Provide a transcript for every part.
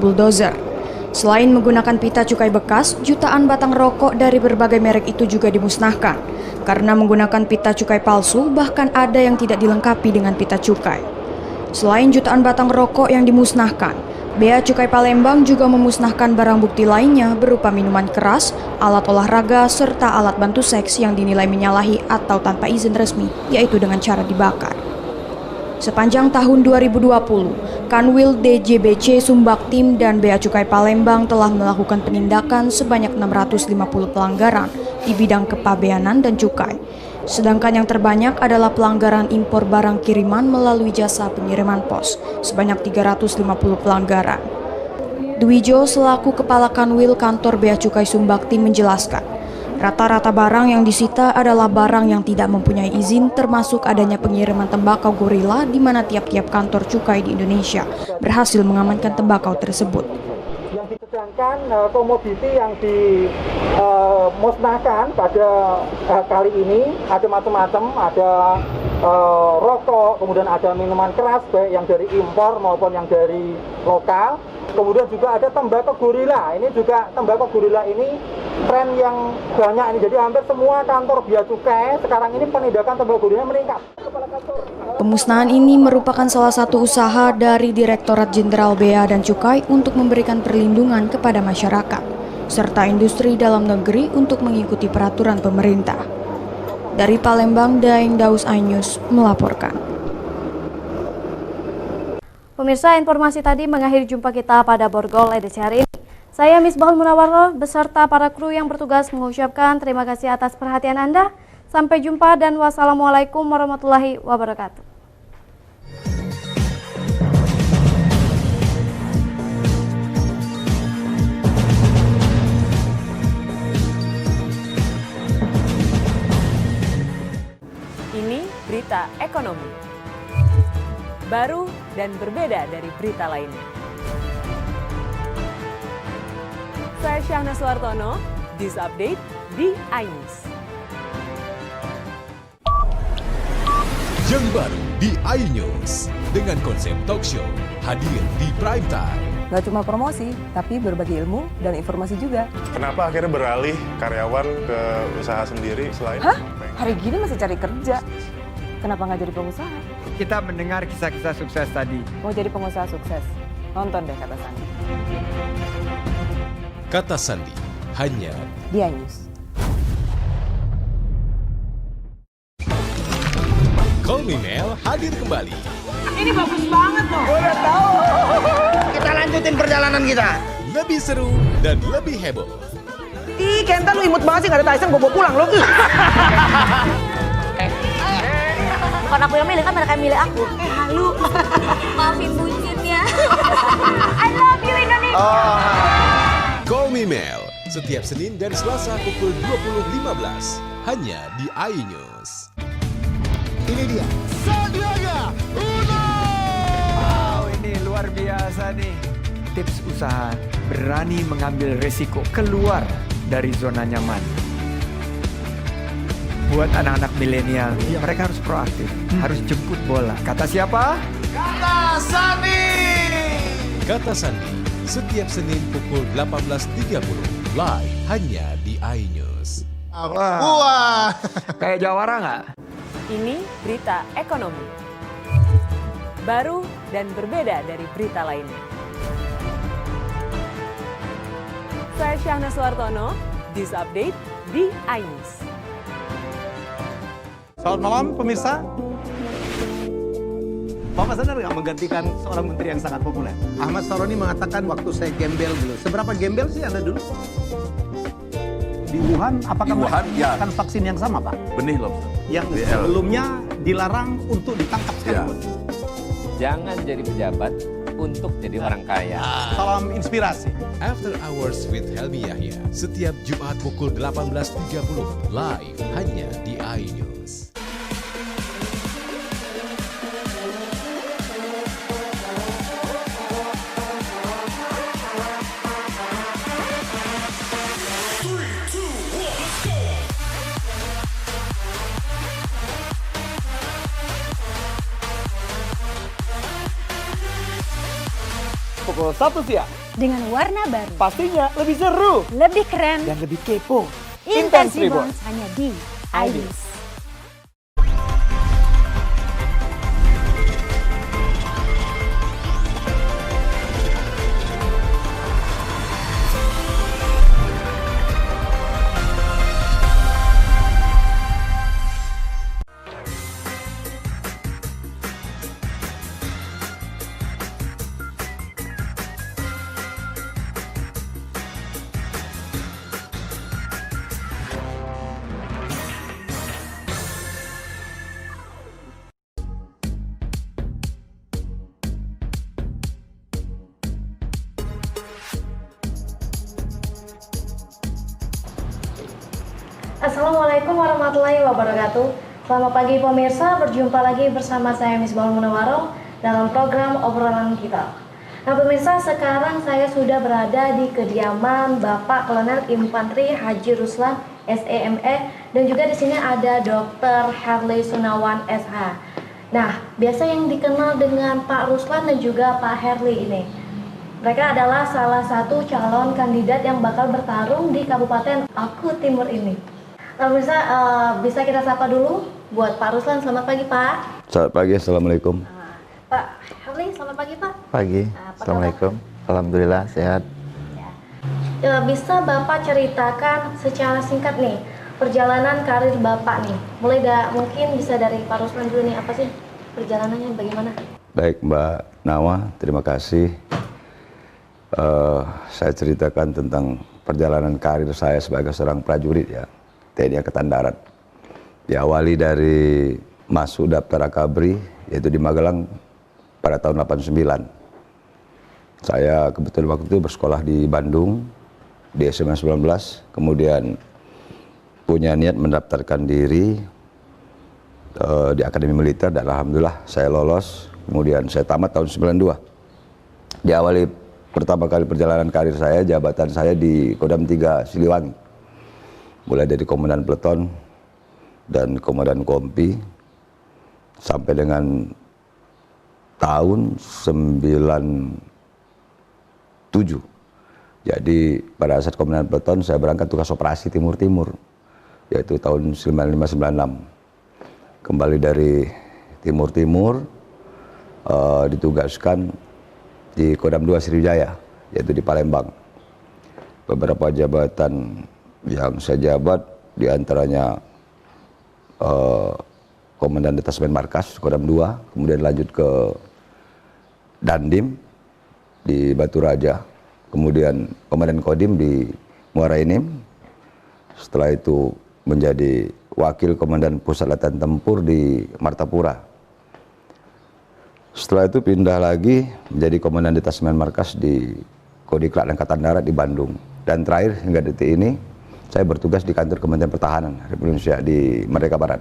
bulldozer. Selain menggunakan pita cukai bekas, jutaan batang rokok dari berbagai merek itu juga dimusnahkan. Karena menggunakan pita cukai palsu, bahkan ada yang tidak dilengkapi dengan pita cukai. Selain jutaan batang rokok yang dimusnahkan, Bea Cukai Palembang juga memusnahkan barang bukti lainnya berupa minuman keras, alat olahraga, serta alat bantu seks yang dinilai menyalahi atau tanpa izin resmi, yaitu dengan cara dibakar. Sepanjang tahun 2020, Kanwil DJBC Sumbaktim dan Bea Cukai Palembang telah melakukan penindakan sebanyak 650 pelanggaran di bidang kepabeanan dan cukai. Sedangkan yang terbanyak adalah pelanggaran impor barang kiriman melalui jasa pengiriman pos, sebanyak 350 pelanggaran. Dwijo selaku Kepala Kanwil Kantor Bea Cukai Sumbaktim menjelaskan, rata-rata barang yang disita adalah barang yang tidak mempunyai izin, termasuk adanya pengiriman tembakau gorila di mana tiap-tiap kantor cukai di Indonesia berhasil mengamankan tembakau tersebut. Sedangkan komoditi yang dimusnahkan pada kali ini ada macam-macam, ada rokok, kemudian ada minuman keras baik yang dari impor maupun yang dari lokal. Kemudian juga ada tembakau gorila. Ini juga tembakau gorila ini tren yang banyak ini. Jadi hampir semua kantor bea cukai sekarang ini penindakan tembakau gorila meningkat. Pemusnahan ini merupakan salah satu usaha dari Direktorat Jenderal Bea dan Cukai untuk memberikan perlindungan kepada masyarakat, serta industri dalam negeri untuk mengikuti peraturan pemerintah. Dari Palembang, Daeng Daus Ainus melaporkan. Pemirsa, informasi tadi mengakhiri jumpa kita pada Borgol edisi hari ini. Saya Misbahul Munawarroh beserta para kru yang bertugas mengucapkan terima kasih atas perhatian Anda. Sampai jumpa dan wassalamualaikum warahmatullahi wabarakatuh. Ini berita ekonomi. Baru dan berbeda dari berita lainnya. Saya Syahna Suartono, This Update di iNews. Yang baru di iNews dengan konsep talk show hadir di prime time. Gak cuma promosi, tapi berbagi ilmu dan informasi juga. Kenapa akhirnya beralih karyawan ke usaha sendiri selain? Hah? Hari gini masih cari kerja. Kenapa nggak jadi pengusaha? Kita mendengar kisah-kisah sukses tadi. Mau jadi pengusaha sukses? Nonton deh Kata Sandi. Kata Sandi hanya di iNews. Call Me Mel hadir kembali. Ini bagus banget loh. Udah tahu. Kita lanjutin perjalanan kita. Lebih seru dan lebih heboh. Ih, Kenta lu imut banget sih, gak ada Tyson, gue bawa pulang lo. Bukan aku yang milih, kan mereka yang milih aku. Halu. Maafin bucinnya. I love you Indonesia. Call Me Mel setiap Senin dan Selasa pukul 20.15 hanya di iNews. Ini dia Sandiaga Uno. Wow, ini luar biasa nih. Tips usaha, berani mengambil resiko, keluar dari zona nyaman. Buat anak-anak milenial, mereka harus proaktif, harus jemput bola. Kata siapa? Kata Sandi. Kata Sandi setiap Senin pukul 18.30 live hanya di iNews. Wah. Kayak jawara nggak? Ini berita ekonomi. Baru dan berbeda dari berita lainnya. Saya Syahna Suartono, This Update di iNews. Selamat malam pemirsa. Bapak sadar nggak menggantikan seorang menteri yang sangat populer? Ahmad Saroni mengatakan waktu saya gembel dulu. Seberapa gembel sih Anda dulu? Di Wuhan, apakah Wuhan, ya. akan vaksin yang sama, Pak? Benih lobster. Yang sebelumnya dilarang untuk ditangkap sekalipun. Jangan jadi pejabat untuk jadi orang kaya. Salam inspirasi. After Hours with Helmi Yahya setiap Jumat pukul 18.30 live hanya di iNews. Pukul 1 siang dengan warna baru. Pastinya lebih seru, lebih keren, dan lebih kepo. Intense Reborn hanya di iNews. Assalamualaikum warahmatullahi wabarakatuh. Selamat pagi pemirsa, berjumpa lagi bersama saya Misbah Munawaroh dalam program obrolan kita. Nah pemirsa, sekarang saya sudah berada di kediaman Bapak Kolonel Infantri Haji Ruslan SEME dan juga di sini ada Dr. Herli Sunawan SH. Nah, biasa yang dikenal dengan Pak Ruslan dan juga Pak Herli ini. Mereka adalah salah satu calon kandidat yang bakal bertarung di Kabupaten Aku Timur ini. Nah, bisa kita sapa dulu buat Pak Ruslan. Selamat pagi, Pak. Selamat pagi, Assalamualaikum. Pak Herli, selamat pagi, Pak. Pagi, Assalamualaikum. Alhamdulillah, sehat. Bisa Bapak ceritakan secara singkat nih, perjalanan karir Bapak nih. Mungkin bisa dari Pak Ruslan dulu nih, apa sih perjalanannya, bagaimana? Baik, Mbak Nawa, terima kasih. Saya ceritakan tentang perjalanan karir saya sebagai seorang prajurit ya. TNI Angkatan Darat. Diawali dari masuk daftar Akabri, yaitu di Magelang pada tahun 89. Saya kebetulan waktu itu bersekolah di Bandung, di SMA 19, kemudian punya niat mendaftarkan diri di Akademi Militer, dan alhamdulillah saya lolos, kemudian saya tamat tahun 92. Diawali pertama kali perjalanan karir saya, jabatan saya di Kodam 3 Siliwangi. Mulai dari komandan peleton dan komandan kompi sampai dengan tahun 97. Jadi pada saat komandan peleton saya berangkat tugas operasi Timur-Timur, yaitu tahun 95-96. Kembali dari Timur-Timur ditugaskan di Kodam 2 Sriwijaya, yaitu di Palembang. Beberapa jabatan yang saya jabat diantaranya Komandan Detasmen Markas Kodam 2, kemudian lanjut ke Dandim di Batu Raja, kemudian Komandan Kodim di Muara Enim. Setelah itu menjadi Wakil Komandan Pusat Latihan Tempur di Martapura. Setelah itu pindah lagi menjadi Komandan Detasmen Markas di Kodiklat Angkatan Darat di Bandung. Dan terakhir hingga detik ini saya bertugas di kantor Kementerian Pertahanan Republik Indonesia di Merdeka Barat.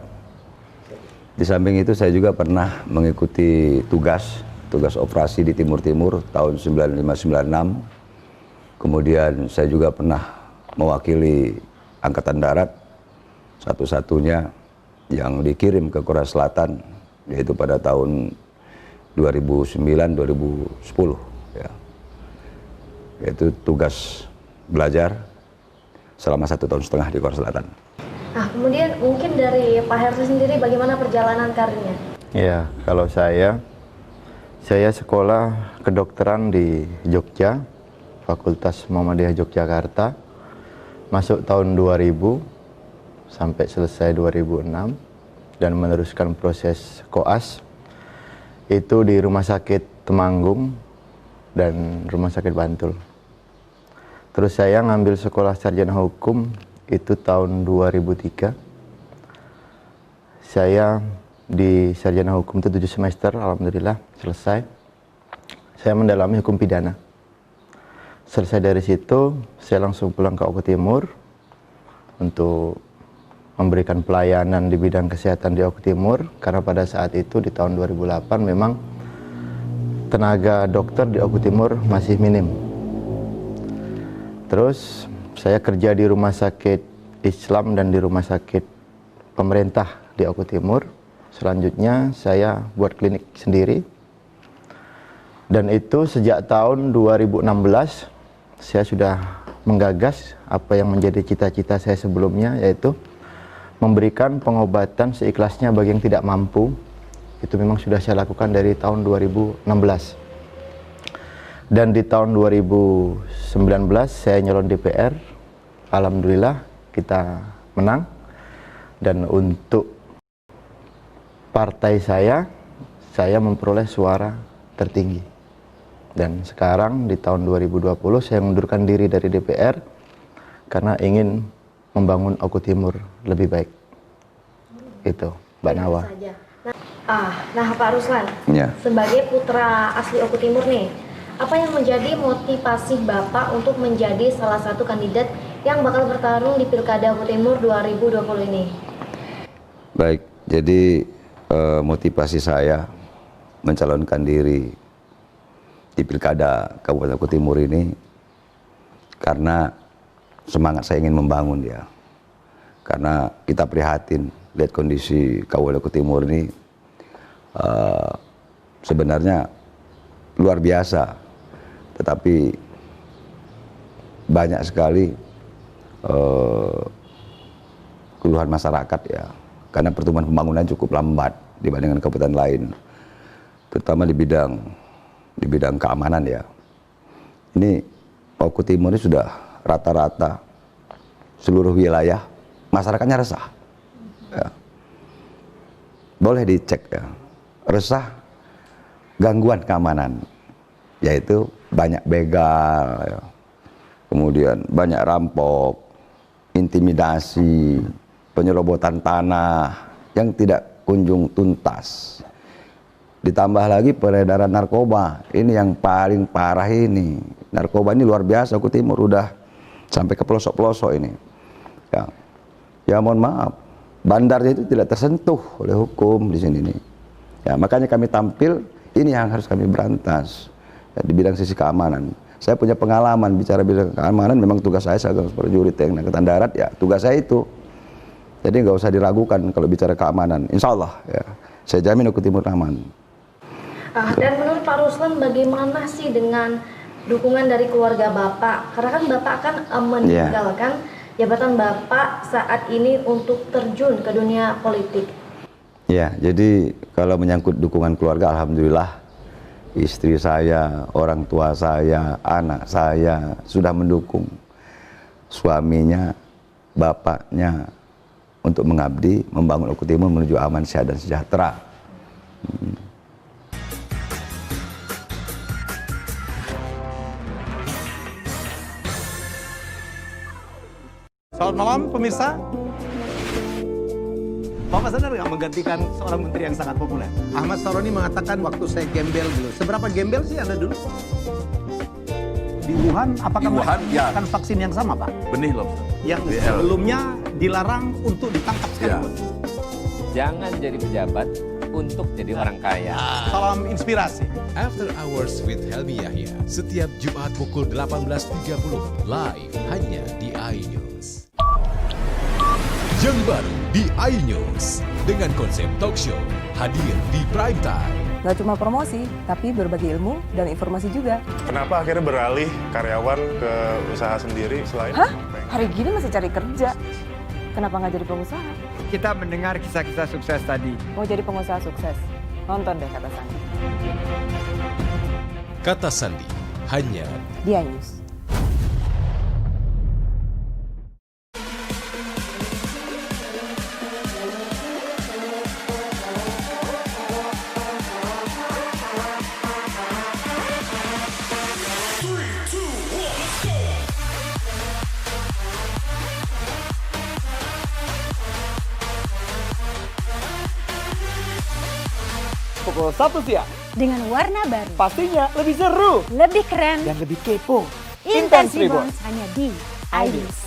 Di samping itu saya juga pernah mengikuti tugas operasi di Timur-Timur tahun 95-96. Kemudian saya juga pernah mewakili Angkatan Darat satu-satunya yang dikirim ke Korea Selatan, yaitu pada tahun 2009-2010 ya. Yaitu tugas belajar selama 1,5 tahun di Korea Selatan. Nah, kemudian mungkin dari Pak Herli sendiri bagaimana perjalanan karirnya? Ya, kalau saya sekolah kedokteran di Jogja, Fakultas Muhammadiyah Yogyakarta, masuk tahun 2000 sampai selesai 2006, dan meneruskan proses koas itu di Rumah Sakit Temanggung dan Rumah Sakit Bantul. Terus saya ngambil sekolah sarjana hukum itu tahun 2003. Saya di sarjana hukum itu 7 semester, alhamdulillah selesai. Saya mendalami hukum pidana. Selesai dari situ, saya langsung pulang ke Oku Timur untuk memberikan pelayanan di bidang kesehatan di Oku Timur, karena pada saat itu di tahun 2008 memang tenaga dokter di Oku Timur masih minim. Terus saya kerja di rumah sakit Islam dan di rumah sakit pemerintah di Oku Timur. Selanjutnya saya buat klinik sendiri. Dan itu sejak tahun 2016 saya sudah menggagas apa yang menjadi cita-cita saya sebelumnya, yaitu memberikan pengobatan seikhlasnya bagi yang tidak mampu. Itu memang sudah saya lakukan dari tahun 2016. Dan di tahun 2019 saya nyalon DPR. Alhamdulillah kita menang. Dan untuk partai saya memperoleh suara tertinggi. Dan sekarang di tahun 2020 saya mengundurkan diri dari DPR karena ingin membangun Oku Timur lebih baik. Itu, Mbak Nawa. Nah Pak Ruslan, Ya. sebagai putra asli Oku Timur nih, apa yang menjadi motivasi Bapak untuk menjadi salah satu kandidat yang bakal bertarung di Pilkada Oku Timur 2020 ini? Baik, jadi motivasi saya mencalonkan diri di Pilkada Kabupaten Oku Timur ini karena semangat saya ingin membangun ya. Karena kita prihatin lihat kondisi Kabupaten Oku Timur ini sebenarnya luar biasa, tetapi banyak sekali keluhan masyarakat ya, karena pertumbuhan pembangunan cukup lambat dibandingkan kabupaten lain, terutama di bidang keamanan ya. Ini Oku Timur ini sudah rata-rata seluruh wilayah masyarakatnya resah ya. Boleh dicek ya, resah gangguan keamanan, yaitu banyak begal ya. Kemudian banyak rampok, intimidasi, penyerobotan tanah yang tidak kunjung tuntas. Ditambah lagi peredaran narkoba, ini yang paling parah ini. Narkoba ini luar biasa, Oku Timur udah sampai ke pelosok-pelosok ini. Ya mohon maaf, bandarnya itu tidak tersentuh oleh hukum di sini nih. Ya makanya kami tampil, ini yang harus kami berantas ya, di bidang sisi keamanan. Saya punya pengalaman bicara bidang keamanan, memang tugas saya sebagai prajurit TNI Angkatan Darat ya, tugas saya itu. Jadi nggak usah diragukan kalau bicara keamanan, insya Allah ya, saya jamin Oku Timur aman. Dan menurut Pak Ruslan, bagaimana sih dengan dukungan dari keluarga Bapak? Karena kan Bapak akan meninggalkan jabatan Bapak saat ini untuk terjun ke dunia politik. Ya, jadi kalau menyangkut dukungan keluarga, alhamdulillah istri saya, orang tua saya, anak saya sudah mendukung suaminya, bapaknya untuk mengabdi, membangun Oku Timur menuju aman, sehat dan sejahtera. Selamat malam pemirsa. Bapak sadar nggak menggantikan seorang menteri yang sangat populer? Ahmad Saroni mengatakan waktu saya gembel dulu. Seberapa gembel sih Anda dulu? Di Wuhan, apakah Di Wuhan, ya. melakukan vaksin yang sama, Pak? Benih loh. Yang sebelumnya dilarang untuk ditangkap sekali. Jangan jadi pejabat untuk jadi orang kaya. Salam inspirasi. After Hours with Helmi Yahya, setiap Jumat pukul 18.30 live hanya di iNews. Yang baru di iNews dengan konsep talk show hadir di prime time. Gak cuma promosi, tapi berbagi ilmu dan informasi juga. Kenapa akhirnya beralih karyawan ke usaha sendiri selain? Hah? Hari gini masih cari kerja. Kenapa nggak jadi pengusaha? Kita mendengar kisah-kisah sukses tadi. Mau jadi pengusaha sukses? Nonton deh Kata Sandi. Kata Sandi hanya di iNews. Pukul 1 siang. Dengan warna baru. Pastinya lebih seru. Lebih keren. Dan lebih kepo. Intense Reborn hanya di iNews.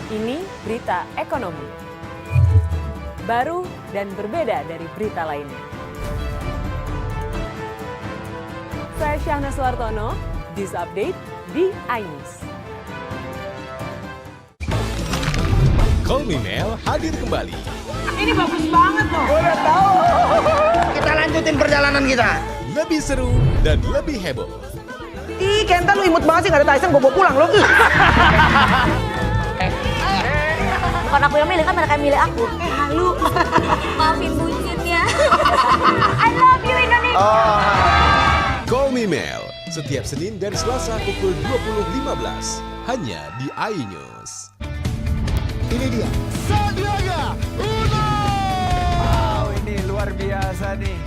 Ini berita ekonomi. Baru dan berbeda dari berita lainnya. Saya Syahna Suartono, This Update di iNews. Call Me Mel hadir kembali. Ini bagus banget loh. Udah tahu. Kita lanjutin perjalanan kita. lebih seru dan lebih heboh. Ih, Kenta lu imut banget sih, gak ada Tyson, gue bawa pulang lo. Bukan aku yang milih, kan mereka yang milih aku. Halu. Maafin bucin ya. I love you Indonesia. Call Me Mel, setiap Senin dan Selasa pukul 20.15 hanya di iNews. Ini dia Sandiaga Uno. Wow, ini luar biasa nih.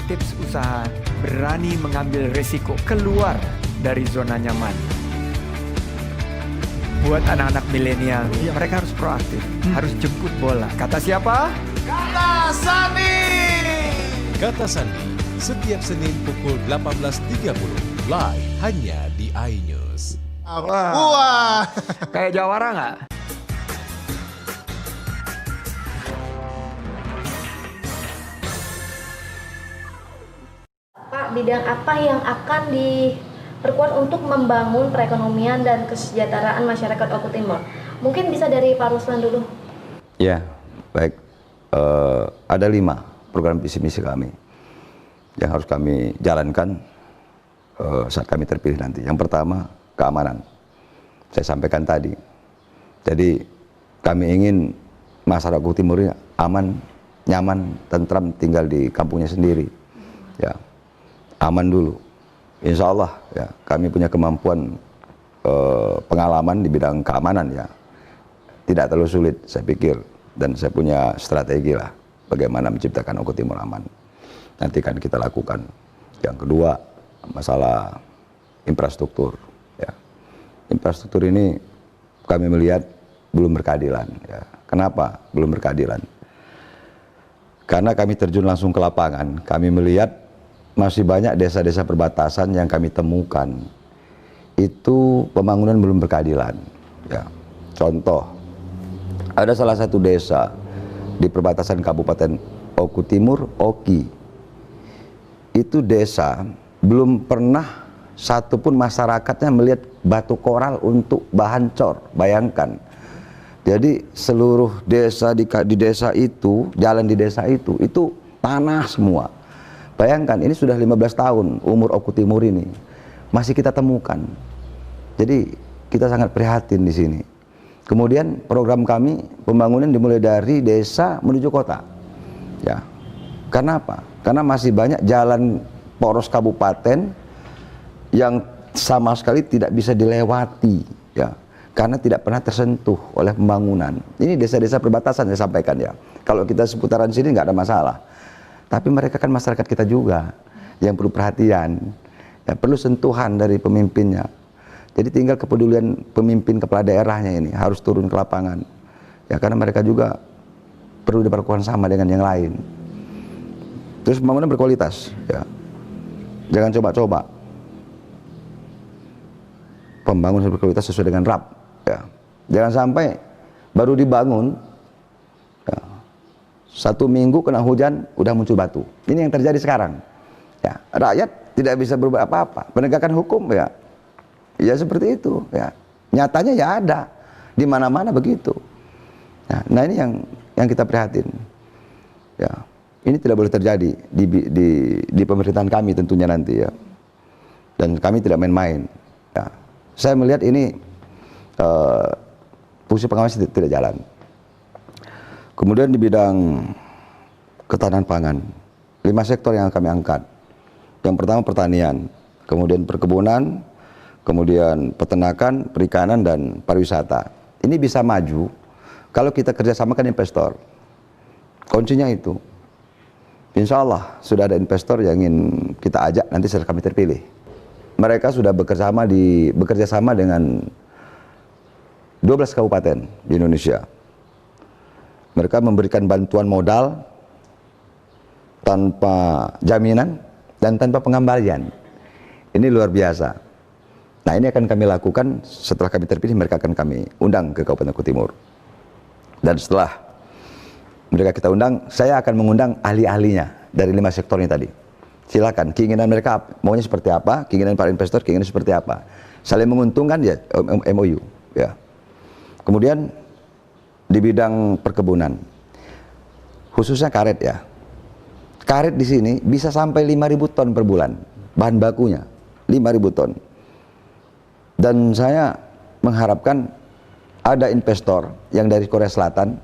Tips usaha, berani mengambil resiko, keluar dari zona nyaman. Buat anak-anak milenial, mereka harus proaktif, harus jemput bola. Kata siapa? Kata Sandi. Kata Sandi, setiap Senin pukul 18.30 live hanya di iNews. Wah. Kayak jawara nggak? Pak, bidang apa yang akan diperkuat untuk membangun perekonomian dan kesejahteraan masyarakat Oku Timur? Mungkin bisa dari Pak Ruslan dulu. Ya, baik. Ada 5 program visi misi kami yang harus kami jalankan saat kami terpilih nanti. Yang pertama, keamanan. Saya sampaikan tadi. Jadi kami ingin masyarakat Oku Timur ini aman, nyaman, tentram tinggal di kampungnya sendiri. Ya, aman dulu. Insya Allah ya, kami punya kemampuan pengalaman di bidang keamanan ya. Tidak terlalu sulit saya pikir, dan saya punya strategi lah bagaimana menciptakan Oku Timur aman. Nanti kan kita lakukan. Yang kedua, masalah infrastruktur ya. Infrastruktur ini kami melihat belum berkeadilan ya. Kenapa belum berkeadilan? Karena kami terjun langsung ke lapangan, kami melihat masih banyak desa-desa perbatasan yang kami temukan itu pembangunan belum berkeadilan ya. Contoh, ada salah satu desa di perbatasan Kabupaten Oku Timur, Oki. Itu desa belum pernah satupun masyarakatnya melihat batu koral untuk bahan cor. Bayangkan. Jadi seluruh desa di desa itu, jalan di desa itu tanah semua. Bayangkan, ini sudah 15 tahun umur Oku Timur ini, masih kita temukan. Jadi kita sangat prihatin di sini. Kemudian program kami pembangunan dimulai dari desa menuju kota. Ya. Karena apa? Karena masih banyak jalan poros kabupaten yang sama sekali tidak bisa dilewati, ya. Karena tidak pernah tersentuh oleh pembangunan. Ini desa-desa perbatasan saya sampaikan ya. Kalau kita seputaran sini nggak ada masalah. Tapi mereka kan masyarakat kita juga yang perlu perhatian, ya, perlu sentuhan dari pemimpinnya. Jadi tinggal kepedulian pemimpin kepala daerahnya ini harus turun ke lapangan, ya, karena mereka juga perlu diperlakukan sama dengan yang lain. Terus pembangunan berkualitas, ya, jangan coba-coba. Pembangunan berkualitas sesuai dengan RAP, ya. Jangan sampai baru dibangun. 1 minggu kena hujan, udah muncul batu. Ini yang terjadi sekarang. Ya, rakyat tidak bisa berbuat apa-apa. Penegakan hukum ya seperti itu. Ya, nyatanya ya ada di mana-mana begitu. Nah ini yang kita prihatin. Ya, ini tidak boleh terjadi di pemerintahan kami tentunya nanti ya. Dan kami tidak main-main. Ya, saya melihat ini fungsi pengawasan tidak jalan. Kemudian di bidang ketahanan pangan, 5 sektor yang kami angkat. Yang pertama pertanian, kemudian perkebunan, kemudian peternakan, perikanan, dan pariwisata. Ini bisa maju kalau kita kerjasamakan investor. Kuncinya itu. Insya Allah sudah ada investor yang ingin kita ajak nanti setelah kami terpilih. Mereka sudah bekerja sama dengan 12 kabupaten di Indonesia. Mereka memberikan bantuan modal tanpa jaminan dan tanpa pengembalian. Ini luar biasa. Nah ini akan kami lakukan setelah kami terpilih, mereka akan kami undang ke Kabupaten Oku Timur. Dan setelah mereka kita undang, saya akan mengundang ahli-ahlinya dari 5 sektor ini tadi. Silakan, keinginan mereka maunya seperti apa, keinginan para investor, keinginan seperti apa. Saling menguntungkan ya, MOU. Ya. Kemudian di bidang perkebunan, khususnya karet ya. Karet di sini bisa sampai 5.000 ton per bulan, bahan bakunya 5.000 ton. Dan saya mengharapkan ada investor yang dari Korea Selatan.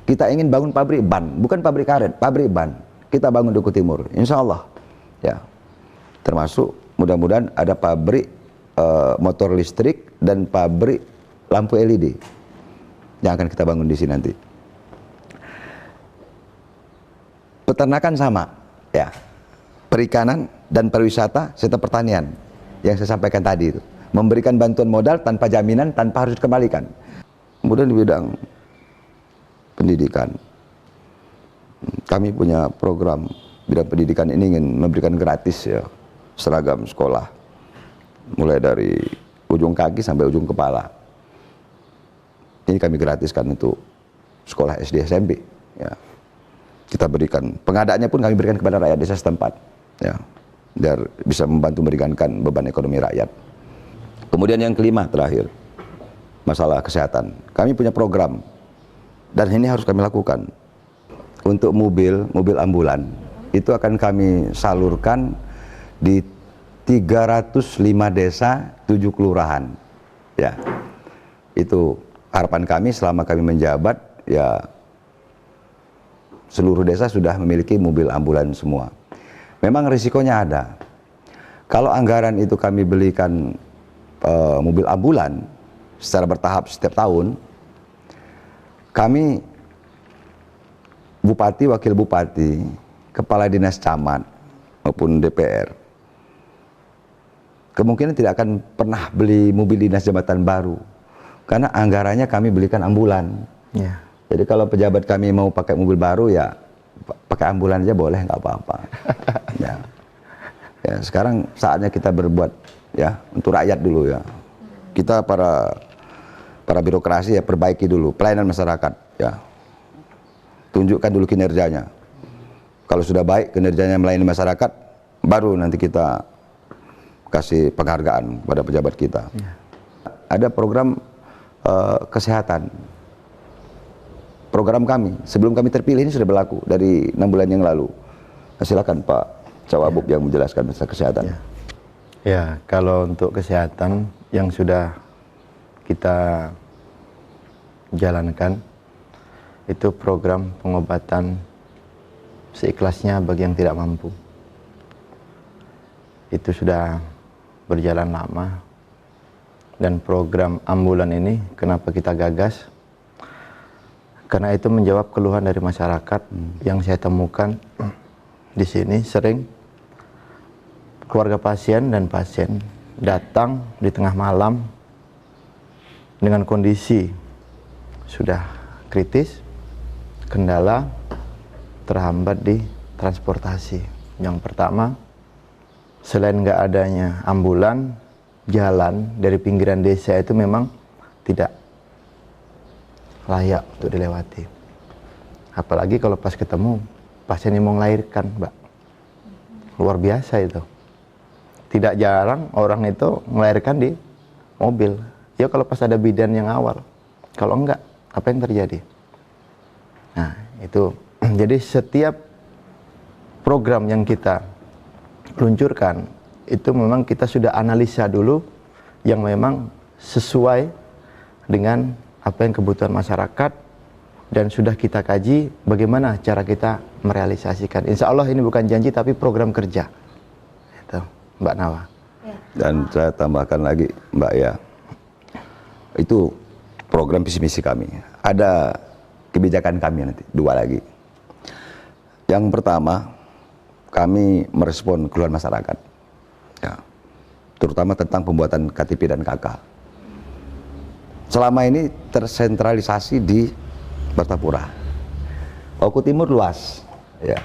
Kita ingin bangun pabrik ban, bukan pabrik karet, pabrik ban. Kita bangun Duku Timur, insya Allah. Ya, termasuk mudah-mudahan ada pabrik motor listrik dan pabrik lampu LED yang akan kita bangun di sini nanti. Peternakan sama, ya, perikanan dan pariwisata serta pertanian yang saya sampaikan tadi itu, memberikan bantuan modal tanpa jaminan, tanpa harus dikembalikan. Kemudian di bidang pendidikan, kami punya program bidang pendidikan ini ingin memberikan gratis ya seragam sekolah, mulai dari ujung kaki sampai ujung kepala. Ini kami gratiskan untuk sekolah SD SMP. Ya. Kita berikan, pengadaannya pun kami berikan kepada rakyat desa setempat, ya, biar bisa membantu meringankan beban ekonomi rakyat. Kemudian yang kelima terakhir, masalah kesehatan. Kami punya program dan ini harus kami lakukan. Untuk mobil ambulan itu akan kami salurkan di 305 desa, 7 kelurahan. Ya, itu harapan kami selama kami menjabat, ya seluruh desa sudah memiliki mobil ambulan semua. Memang risikonya ada. Kalau anggaran itu kami belikan mobil ambulan secara bertahap setiap tahun, kami bupati, wakil bupati, kepala dinas camat maupun DPR kemungkinan tidak akan pernah beli mobil dinas jabatan baru karena anggarannya kami belikan ambulan. Ya. Jadi kalau pejabat kami mau pakai mobil baru ya pakai ambulan aja boleh, nggak apa-apa. Ya. Ya, sekarang saatnya kita berbuat ya untuk rakyat dulu ya. Kita para birokrasi ya perbaiki dulu pelayanan masyarakat ya. Tunjukkan dulu kinerjanya. Kalau sudah baik kinerjanya melayani masyarakat, baru nanti kita kasih penghargaan pada pejabat kita. Ya. Ada program kesehatan. Program kami sebelum kami terpilih ini sudah berlaku dari 6 bulan yang lalu. Silakan Pak Cawagup yang menjelaskan tentang kesehatan. Ya. Ya, kalau untuk kesehatan yang sudah kita jalankan itu program pengobatan seikhlasnya bagi yang tidak mampu. Itu sudah berjalan lama. Dan program ambulan ini kenapa kita gagas? Karena itu menjawab keluhan dari masyarakat yang saya temukan di sini sering keluarga pasien dan pasien datang di tengah malam dengan kondisi sudah kritis, kendala terhambat di transportasi. Yang pertama, selain nggak adanya ambulan, jalan dari pinggiran desa itu memang tidak layak untuk dilewati. Apalagi kalau pas ketemu pasien yang mau melahirkan, Mbak. Luar biasa itu. Tidak jarang orang itu melahirkan di mobil. Ya kalau pas ada bidan yang awal. Kalau enggak, apa yang terjadi? Nah, itu. Jadi setiap program yang kita luncurkan, itu memang kita sudah analisa dulu yang memang sesuai dengan apa yang kebutuhan masyarakat dan sudah kita kaji bagaimana cara kita merealisasikan. Insya Allah ini bukan janji tapi program kerja. Itu, Mbak Nawa. Dan saya tambahkan lagi Mbak ya, itu program visi misi kami. Ada kebijakan kami nanti, 2 lagi. Yang pertama, kami merespon keluhan masyarakat. Ya, terutama tentang pembuatan KTP dan KK. Selama ini tersentralisasi di Martapura. Oku Timur luas, ya.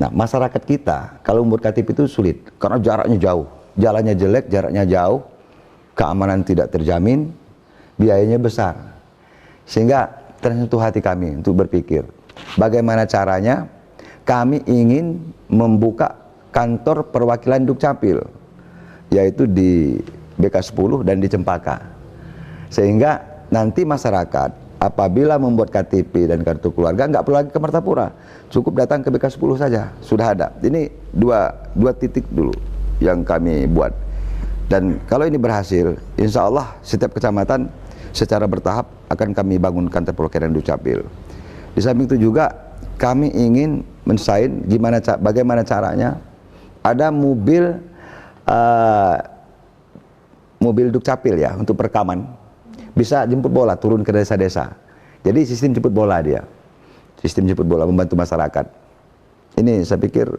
Nah, masyarakat kita kalau membuat KTP itu sulit karena jaraknya jauh, jalannya jelek, jaraknya jauh, keamanan tidak terjamin, biayanya besar. Sehingga tersentuh hati kami untuk berpikir, bagaimana caranya kami ingin membuka kantor perwakilan Dukcapil, yaitu di BK10 dan di Cempaka. Sehingga nanti masyarakat apabila membuat KTP dan kartu keluarga nggak perlu lagi ke Martapura, cukup datang ke BK10 saja, sudah ada. Ini dua titik dulu yang kami buat. Dan kalau ini berhasil, insya Allah setiap kecamatan secara bertahap akan kami bangun kantor perwakilan Dukcapil. Di samping itu juga kami ingin mensain bagaimana caranya ada mobil Dukcapil ya untuk perekaman, bisa jemput bola turun ke desa-desa. Jadi sistem jemput bola dia, sistem jemput bola membantu masyarakat. Ini saya pikir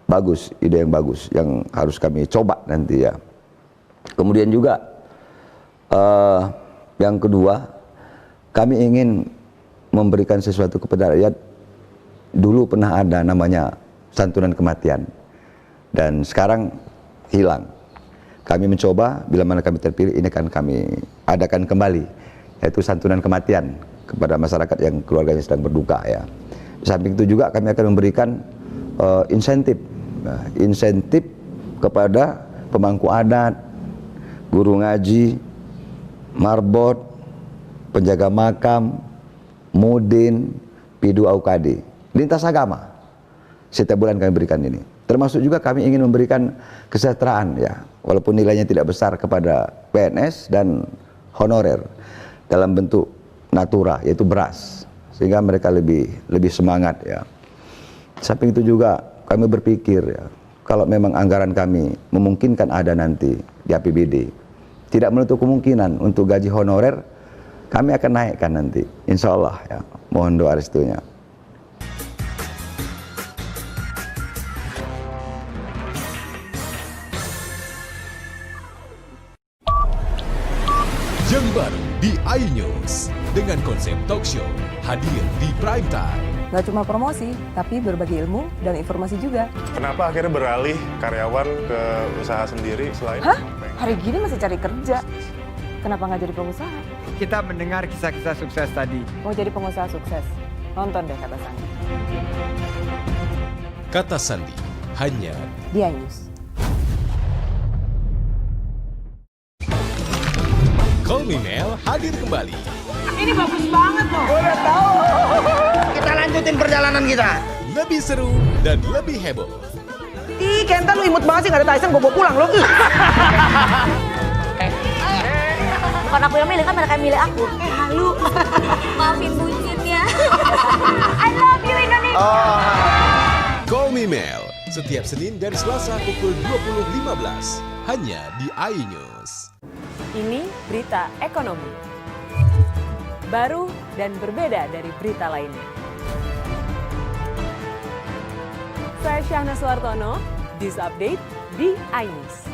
bagus, ide yang bagus yang harus kami coba nanti ya. Kemudian juga yang kedua, kami ingin memberikan sesuatu kepada rakyat. Dulu pernah ada namanya santunan kematian dan sekarang hilang. Kami mencoba, bila mana kami terpilih, ini akan kami adakan kembali, yaitu santunan kematian kepada masyarakat yang keluarganya sedang berduka ya. Di samping itu juga kami akan memberikan insentif kepada pemangku adat, guru ngaji, marbot, penjaga makam, mudin, pidu AUKD, lintas agama. Setiap bulan kami berikan ini. Termasuk juga kami ingin memberikan kesejahteraan ya, walaupun nilainya tidak besar kepada PNS dan honorer dalam bentuk natura, yaitu beras, sehingga mereka lebih semangat ya. Samping itu juga kami berpikir ya, kalau memang anggaran kami memungkinkan ada nanti di APBD, tidak menutup kemungkinan untuk gaji honorer kami akan naikkan nanti, insya Allah ya. Mohon doa restunya. Yang baru di iNews dengan konsep talk show hadir di prime time. Nggak cuma promosi, tapi berbagi ilmu dan informasi juga. Kenapa akhirnya beralih karyawan ke usaha sendiri selain... Hah? Hari gini masih cari kerja. Kenapa nggak jadi pengusaha? Kita mendengar kisah-kisah sukses tadi. Mau jadi pengusaha sukses? Nonton deh Kata Sandi. Kata Sandi hanya di iNews. Call Me Mel hadir kembali. Ini bagus banget loh. Udah tahu. Kita lanjutin perjalanan kita. Lebih seru dan lebih heboh. Ih, Kenta lu imut banget sih, nggak ada Tyson, gue bawa pulang lo. Bukan aku yang milih, kan mereka yang milih aku. Halu. Maafin bucinnya. I love you Indonesia. Call Me Mel setiap Senin dan Selasa pukul 20.15 hanya di iNews. Ini berita ekonomi. Baru dan berbeda dari berita lainnya. Saya Syahna Suartono, This Update di iNews.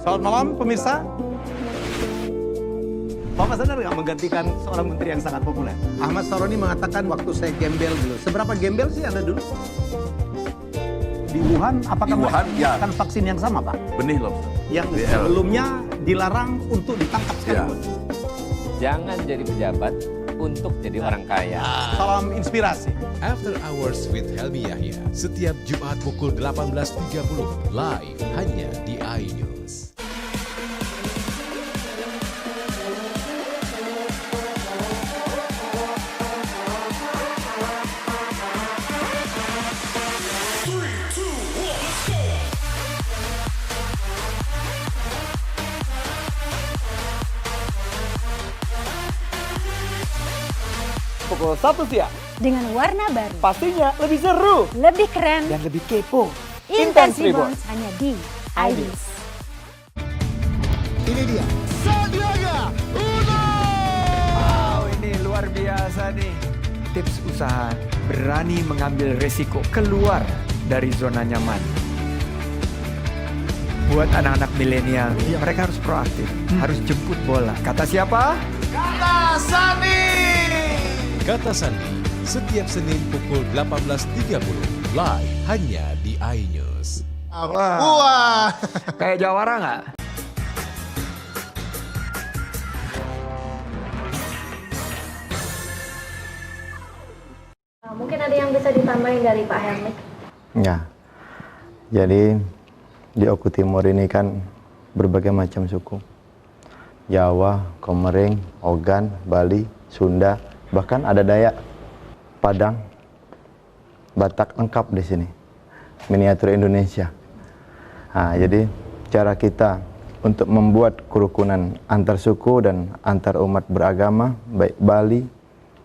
Selamat malam pemirsa. Bapak sadar nggak menggantikan seorang menteri yang sangat populer? Ahmad Saroni mengatakan waktu saya gembel dulu. Seberapa gembel sih Anda dulu? Di Wuhan, apakah Di Wuhan, ya. menggunakan vaksin yang sama, Pak? Benih loh. Yang sebelumnya dilarang untuk ditangkap sekalipun. Jangan jadi pejabat untuk jadi orang kaya. Salam inspirasi. After Hours with Helmi Yahya setiap Jumat pukul 18.30 live hanya di iNews. Pukul 1 siang. Dengan warna baru. Pastinya lebih seru. Lebih keren. Dan lebih kepo. Intense Reborn hanya di iNews. Ini dia Sandiaga Uno. Wow, ini luar biasa nih. Tips usaha, berani mengambil resiko, keluar dari zona nyaman. Buat anak-anak milenial, mereka harus proaktif, harus jemput bola. Kata siapa? Kata Sandi. Kata Sandi setiap Senin pukul 18.30 live hanya di iNews. Wah. Kayak jawara nggak? Mungkin ada yang bisa ditambahin dari Pak Helmi? Ya, jadi di Oku Timur ini kan berbagai macam suku. Jawa, Komering, Ogan, Bali, Sunda, bahkan ada Dayak, Padang, Batak, lengkap di sini. Miniatur Indonesia. Nah, jadi cara kita untuk membuat kerukunan antar suku dan antar umat beragama, baik Bali,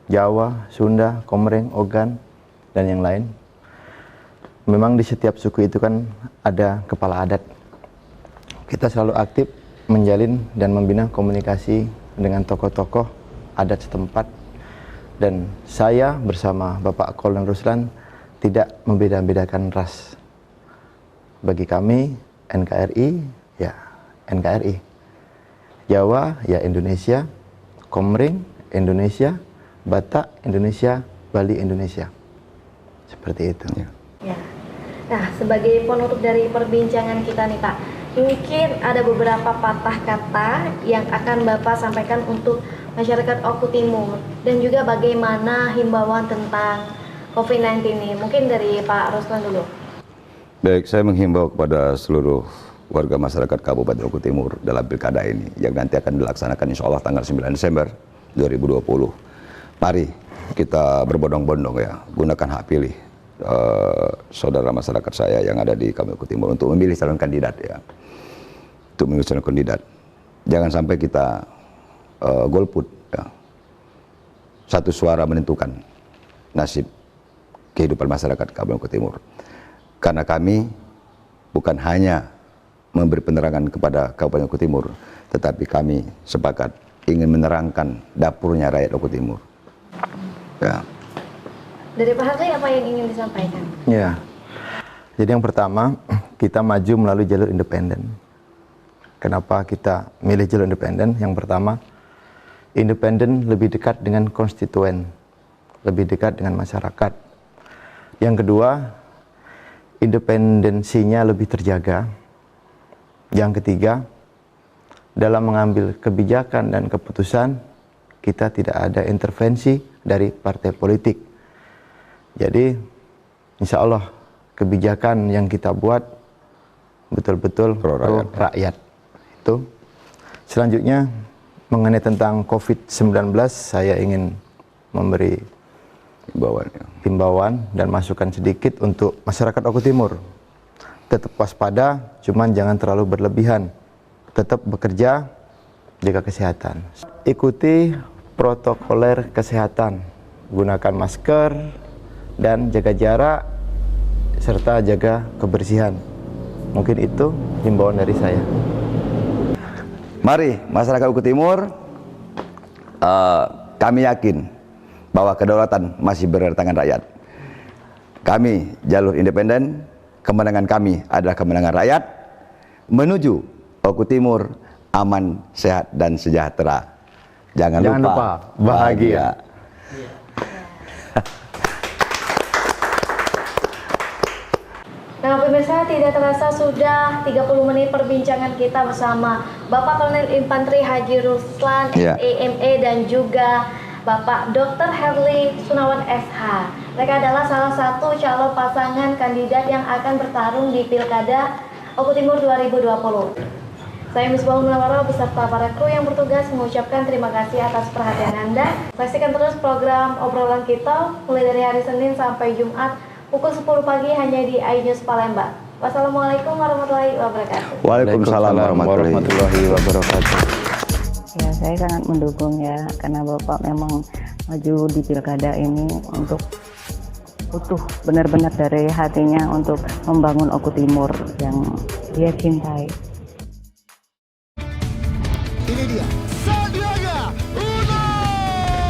Jawa, Sunda, Komering, Ogan, dan yang lain. Memang di setiap suku itu kan ada kepala adat. Kita selalu aktif menjalin dan membina komunikasi dengan tokoh-tokoh adat setempat. Dan saya bersama Bapak Kolonel Ruslan tidak membeda-bedakan ras. Bagi kami, NKRI, ya NKRI. Jawa, ya Indonesia. Komering, Indonesia. Batak, Indonesia. Bali, Indonesia. Seperti itu. Ya. Nah, sebagai penutup dari perbincangan kita nih Pak, mungkin ada beberapa patah kata yang akan Bapak sampaikan untuk masyarakat Oku Timur. Dan juga bagaimana himbauan tentang COVID-19 ini. Mungkin dari Pak Ruslan dulu. Baik, saya menghimbau kepada seluruh warga masyarakat Kabupaten Oku Timur dalam pilkada ini yang nanti akan dilaksanakan insya Allah tanggal 9 Desember 2020. Mari kita berbondong-bondong ya, gunakan hak pilih saudara masyarakat saya yang ada di Kabupaten Oku Timur untuk memilih calon kandidat ya. Untuk memilih calon kandidat. Jangan sampai kita golput ya. Satu suara menentukan nasib kehidupan masyarakat Kabupaten Oku Timur. Karena kami bukan hanya memberi penerangan kepada Kabupaten Oku Timur, tetapi kami sepakat ingin menerangkan dapurnya rakyat Oku Timur. Ya. Dari Pak Harley apa yang ingin disampaikan? Ya. Jadi yang pertama, kita maju melalui jalur independen. Kenapa kita milih jalur independen? Yang pertama, independen lebih dekat dengan konstituen, lebih dekat dengan masyarakat. Yang kedua, independensinya lebih terjaga. Yang ketiga, dalam mengambil kebijakan dan keputusan, kita tidak ada intervensi dari partai politik. Jadi, insya Allah kebijakan yang kita buat betul-betul pro rakyat. Itu. Selanjutnya, mengenai tentang COVID-19, saya ingin memberi himbauan dan masukan sedikit untuk masyarakat Oku Timur. Tetap waspada, cuman jangan terlalu berlebihan. Tetap bekerja, jaga kesehatan. Ikuti protokoler kesehatan, gunakan masker dan jaga jarak serta jaga kebersihan. Mungkin itu himbauan dari saya. Mari masyarakat Oku Timur, kami yakin bahwa kedaulatan masih berada di tangan rakyat. Kami jalur independen, kemenangan kami adalah kemenangan rakyat menuju Oku Timur aman, sehat dan sejahtera. Jangan lupa bahagia. Nah pemirsa, tidak terasa sudah 30 menit perbincangan kita bersama Bapak Kolonel Infanteri Haji Ruslan, SEME dan juga Bapak Dr. Harley Sunawan SH. Mereka adalah salah satu calon pasangan kandidat yang akan bertarung di Pilkada Oku Timur 2020. Saya Misbahul Munawarroh beserta para kru yang bertugas mengucapkan terima kasih atas perhatian Anda. Saksikan terus program obrolan kita mulai dari hari Senin sampai Jumat pukul 10 pagi hanya di iNews Palembang. Wassalamualaikum warahmatullahi wabarakatuh. Waalaikumsalam warahmatullahi wabarakatuh. Ya, saya sangat mendukung ya, karena Bapak memang maju di pilkada ini untuk utuh benar-benar dari hatinya untuk membangun Oku Timur yang dia cintai. Ini dia, Sandiaga Uno.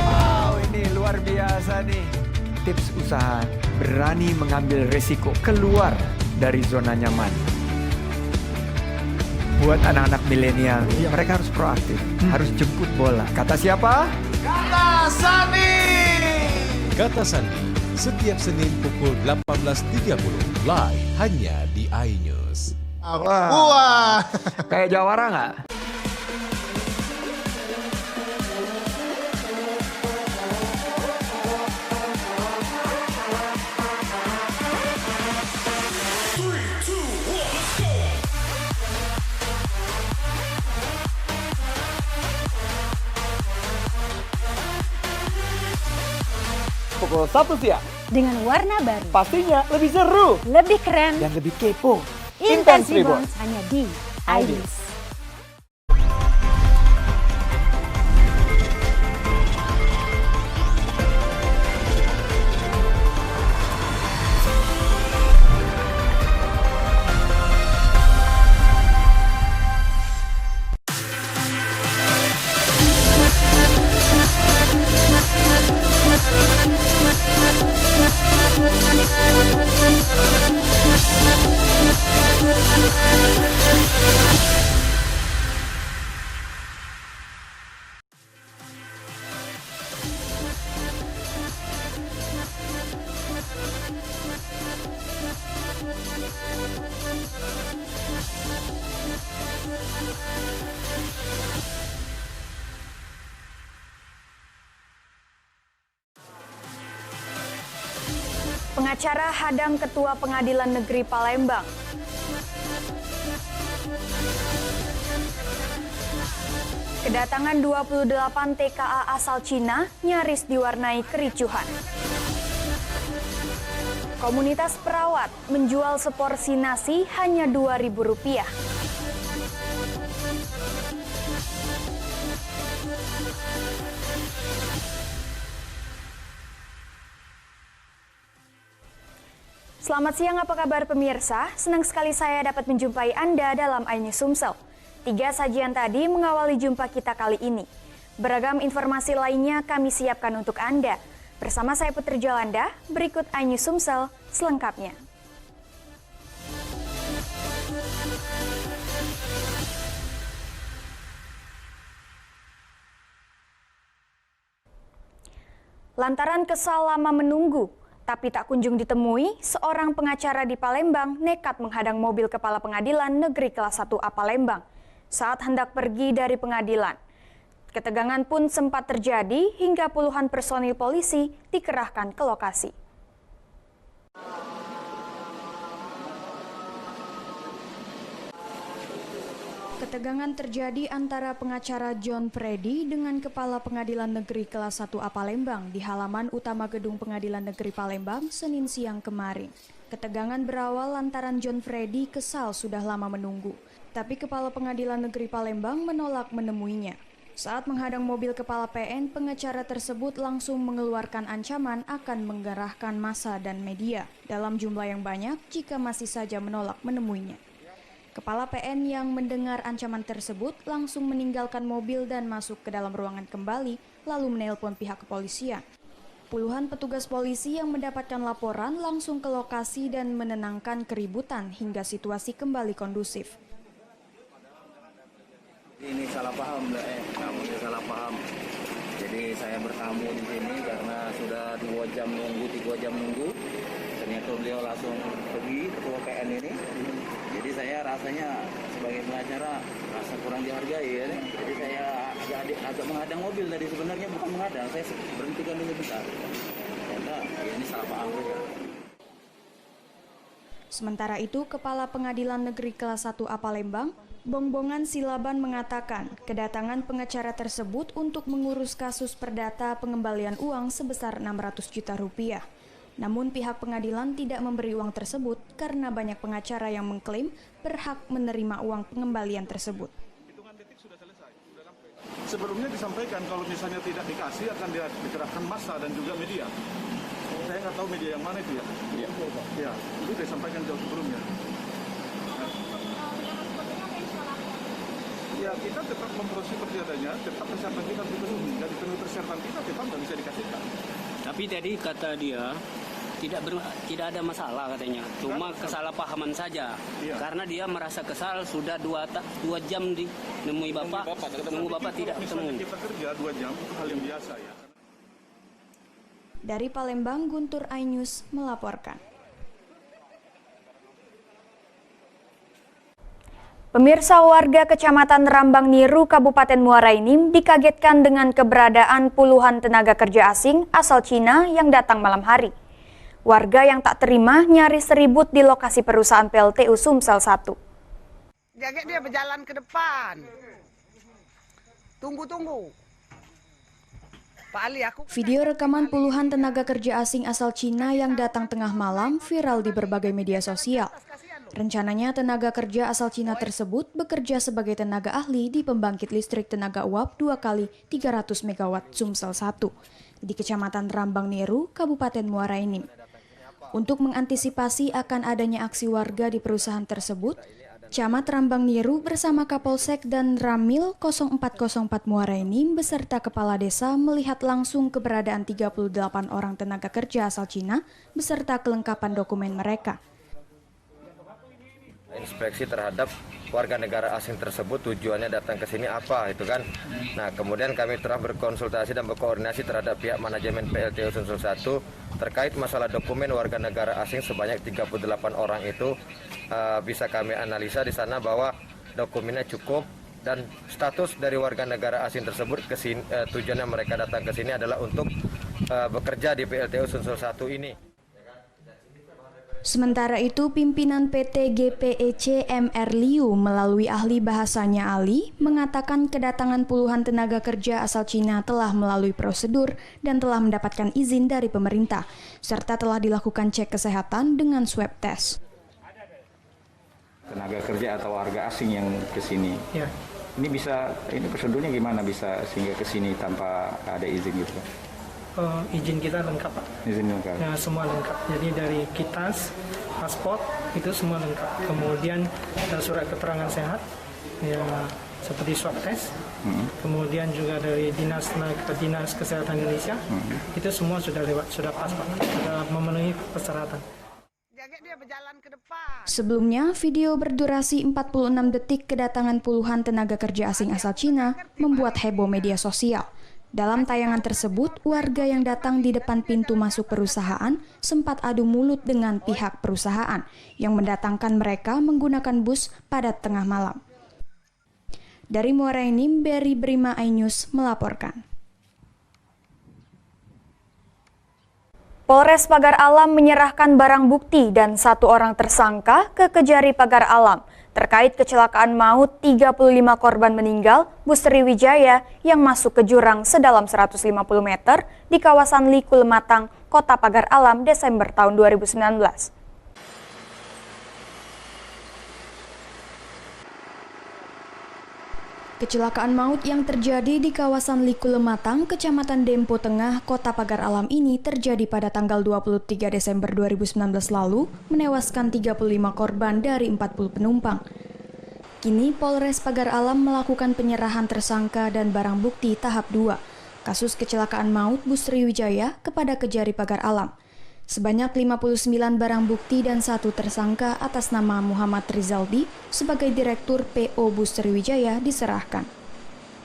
Wow, ini luar biasa nih. Tips usaha, berani mengambil resiko, keluar dari zona nyaman. Buat anak-anak milenial, mereka harus proaktif, harus jemput bola. Kata siapa? Kata Sandi. Kata Sandi, setiap Senin pukul 18.30, live hanya di iNews. Wah, kayak jawara nggak? pukul 1 siang. Dengan warna baru. Pastinya lebih seru. Lebih keren. Dan lebih kepo. Intense Reborns hanya di iNews. Pengacara hadang Ketua Pengadilan Negeri Palembang. Kedatangan 28 TKA asal Cina nyaris diwarnai kericuhan. Komunitas perawat menjual seporsi nasi hanya Rp2.000. Selamat siang, apa kabar pemirsa? Senang sekali saya dapat menjumpai Anda dalam iNews Sumsel. 3 sajian tadi mengawali jumpa kita kali ini. Beragam informasi lainnya kami siapkan untuk Anda. Bersama saya Putri Jolanda, berikut iNews Sumsel selengkapnya. Lantaran kesal lama menunggu, tapi tak kunjung ditemui, seorang pengacara di Palembang nekat menghadang mobil Kepala Pengadilan Negeri Kelas 1A Palembang saat hendak pergi dari pengadilan. Ketegangan pun sempat terjadi hingga puluhan personil polisi dikerahkan ke lokasi. Ketegangan terjadi antara pengacara John Freddy dengan Kepala Pengadilan Negeri Kelas 1A Palembang di halaman utama Gedung Pengadilan Negeri Palembang Senin siang kemarin. Ketegangan berawal lantaran John Freddy kesal sudah lama menunggu, tapi Kepala Pengadilan Negeri Palembang menolak menemuinya. Saat menghadang mobil Kepala PN, pengacara tersebut langsung mengeluarkan ancaman akan menggerahkan massa dan media dalam jumlah yang banyak jika masih saja menolak menemuinya. Kepala PN yang mendengar ancaman tersebut langsung meninggalkan mobil dan masuk ke dalam ruangan kembali, lalu menelpon pihak kepolisian. Puluhan petugas polisi yang mendapatkan laporan langsung ke lokasi dan menenangkan keributan hingga situasi kembali kondusif. Ini salah paham, kamu salah paham. Jadi saya bertamu di sini karena sudah 2 jam nunggu, 3 jam nunggu. Ternyata beliau langsung pergi ketua PN ini. Jadi saya rasanya sebagai pengacara rasa kurang dihargai ya. Jadi saya agak menghadang mobil tadi, sebenarnya bukan menghadang, saya berhentikan dulu bentar. Karena ini salah paham ya. Sementara itu, Kepala Pengadilan Negeri Kelas 1A Palembang, Bongbongan Silaban mengatakan kedatangan pengacara tersebut untuk mengurus kasus perdata pengembalian uang sebesar Rp600 juta. Namun pihak pengadilan tidak memberi uang tersebut karena banyak pengacara yang mengklaim berhak menerima uang pengembalian tersebut. Sebelumnya disampaikan kalau misalnya tidak dikasih akan dikerahkan massa dan juga media. Saya nggak tahu media yang mana itu ya. Ya, itu disampaikan jauh sebelumnya. Ya, kita tetap memproses seperti adanya, tetap persyaratan kita dipenuhi. Dari penuhi persyaratan kita nggak bisa dikasihkan. Tapi tadi kata dia tidak ada masalah katanya, cuma kesalahpahaman saja. Iya. Karena dia merasa kesal sudah 2 jam dinemui bapak, nunggu bapak tidak ketemu. Kita kerja 2 jam itu hal yang biasa ya. Dari Palembang, Guntur iNews melaporkan. Pemirsa, warga Kecamatan Rambang Niru, Kabupaten Muara Enim dikagetkan dengan keberadaan puluhan tenaga kerja asing asal Cina yang datang malam hari. Warga yang tak terima nyaris ribut di lokasi perusahaan PLTU Sumsel 1. Jaga dia berjalan ke depan. Tunggu. Pak Ali, aku... Video rekaman puluhan tenaga kerja asing asal Cina yang datang tengah malam viral di berbagai media sosial. Rencananya tenaga kerja asal Cina tersebut bekerja sebagai tenaga ahli di pembangkit listrik tenaga uap 2 kali 300 MW Sumsel 1 di Kecamatan Rambang Niru, Kabupaten Muara Enim. Untuk mengantisipasi akan adanya aksi warga di perusahaan tersebut, Camat Rambang Niru bersama Kapolsek dan Ramil 0404 Muara Enim beserta kepala desa melihat langsung keberadaan 38 orang tenaga kerja asal Cina beserta kelengkapan dokumen mereka. Inspeksi terhadap warga negara asing tersebut tujuannya datang ke sini apa itu kan. Nah, kemudian kami telah berkonsultasi dan berkoordinasi terhadap pihak manajemen PLTU Sumsel 1 terkait masalah dokumen warga negara asing sebanyak 38 orang itu bisa kami analisa di sana bahwa dokumennya cukup dan status dari warga negara asing tersebut tujuannya mereka datang ke sini adalah untuk bekerja di PLTU Sumsel 1 ini. Sementara itu, pimpinan PT GPEC MR Liu melalui ahli bahasanya Ali mengatakan kedatangan puluhan tenaga kerja asal Cina telah melalui prosedur dan telah mendapatkan izin dari pemerintah, serta telah dilakukan cek kesehatan dengan swab test. Tenaga kerja atau warga asing yang ke sini, ini prosedurnya gimana bisa sehingga ke sini tanpa ada izin gitu? Izin kita lengkap, Pak. Izin lengkap. Ya, semua lengkap. Jadi dari kitas, paspor itu semua lengkap. Kemudian surat keterangan sehat, ya seperti swab test. Kemudian juga dari dinas kesehatan Indonesia, itu semua sudah lewat, sudah pas, Pak. Sudah memenuhi persyaratan. Sebelumnya, video berdurasi 46 detik kedatangan puluhan tenaga kerja asing asal Cina membuat heboh media sosial. Dalam tayangan tersebut, warga yang datang di depan pintu masuk perusahaan sempat adu mulut dengan pihak perusahaan yang mendatangkan mereka menggunakan bus pada tengah malam. Dari Muara Enim, Berry Brima iNews melaporkan. Polres Pagar Alam menyerahkan barang bukti dan 1 orang tersangka ke Kejari Pagar Alam terkait kecelakaan maut 35 korban meninggal bus Sriwijaya yang masuk ke jurang sedalam 150 meter di kawasan Liku Lematang, Kota Pagar Alam Desember tahun 2019. Kecelakaan maut yang terjadi di kawasan Liku Lematang, Kecamatan Dempo Tengah, Kota Pagar Alam ini terjadi pada tanggal 23 Desember 2019 lalu, menewaskan 35 korban dari 40 penumpang. Kini Polres Pagar Alam melakukan penyerahan tersangka dan barang bukti tahap 2, kasus kecelakaan maut bus Sriwijaya kepada Kejari Pagar Alam. Sebanyak 59 barang bukti dan 1 tersangka atas nama Muhammad Rizaldi sebagai Direktur PO Bus Sriwijaya diserahkan.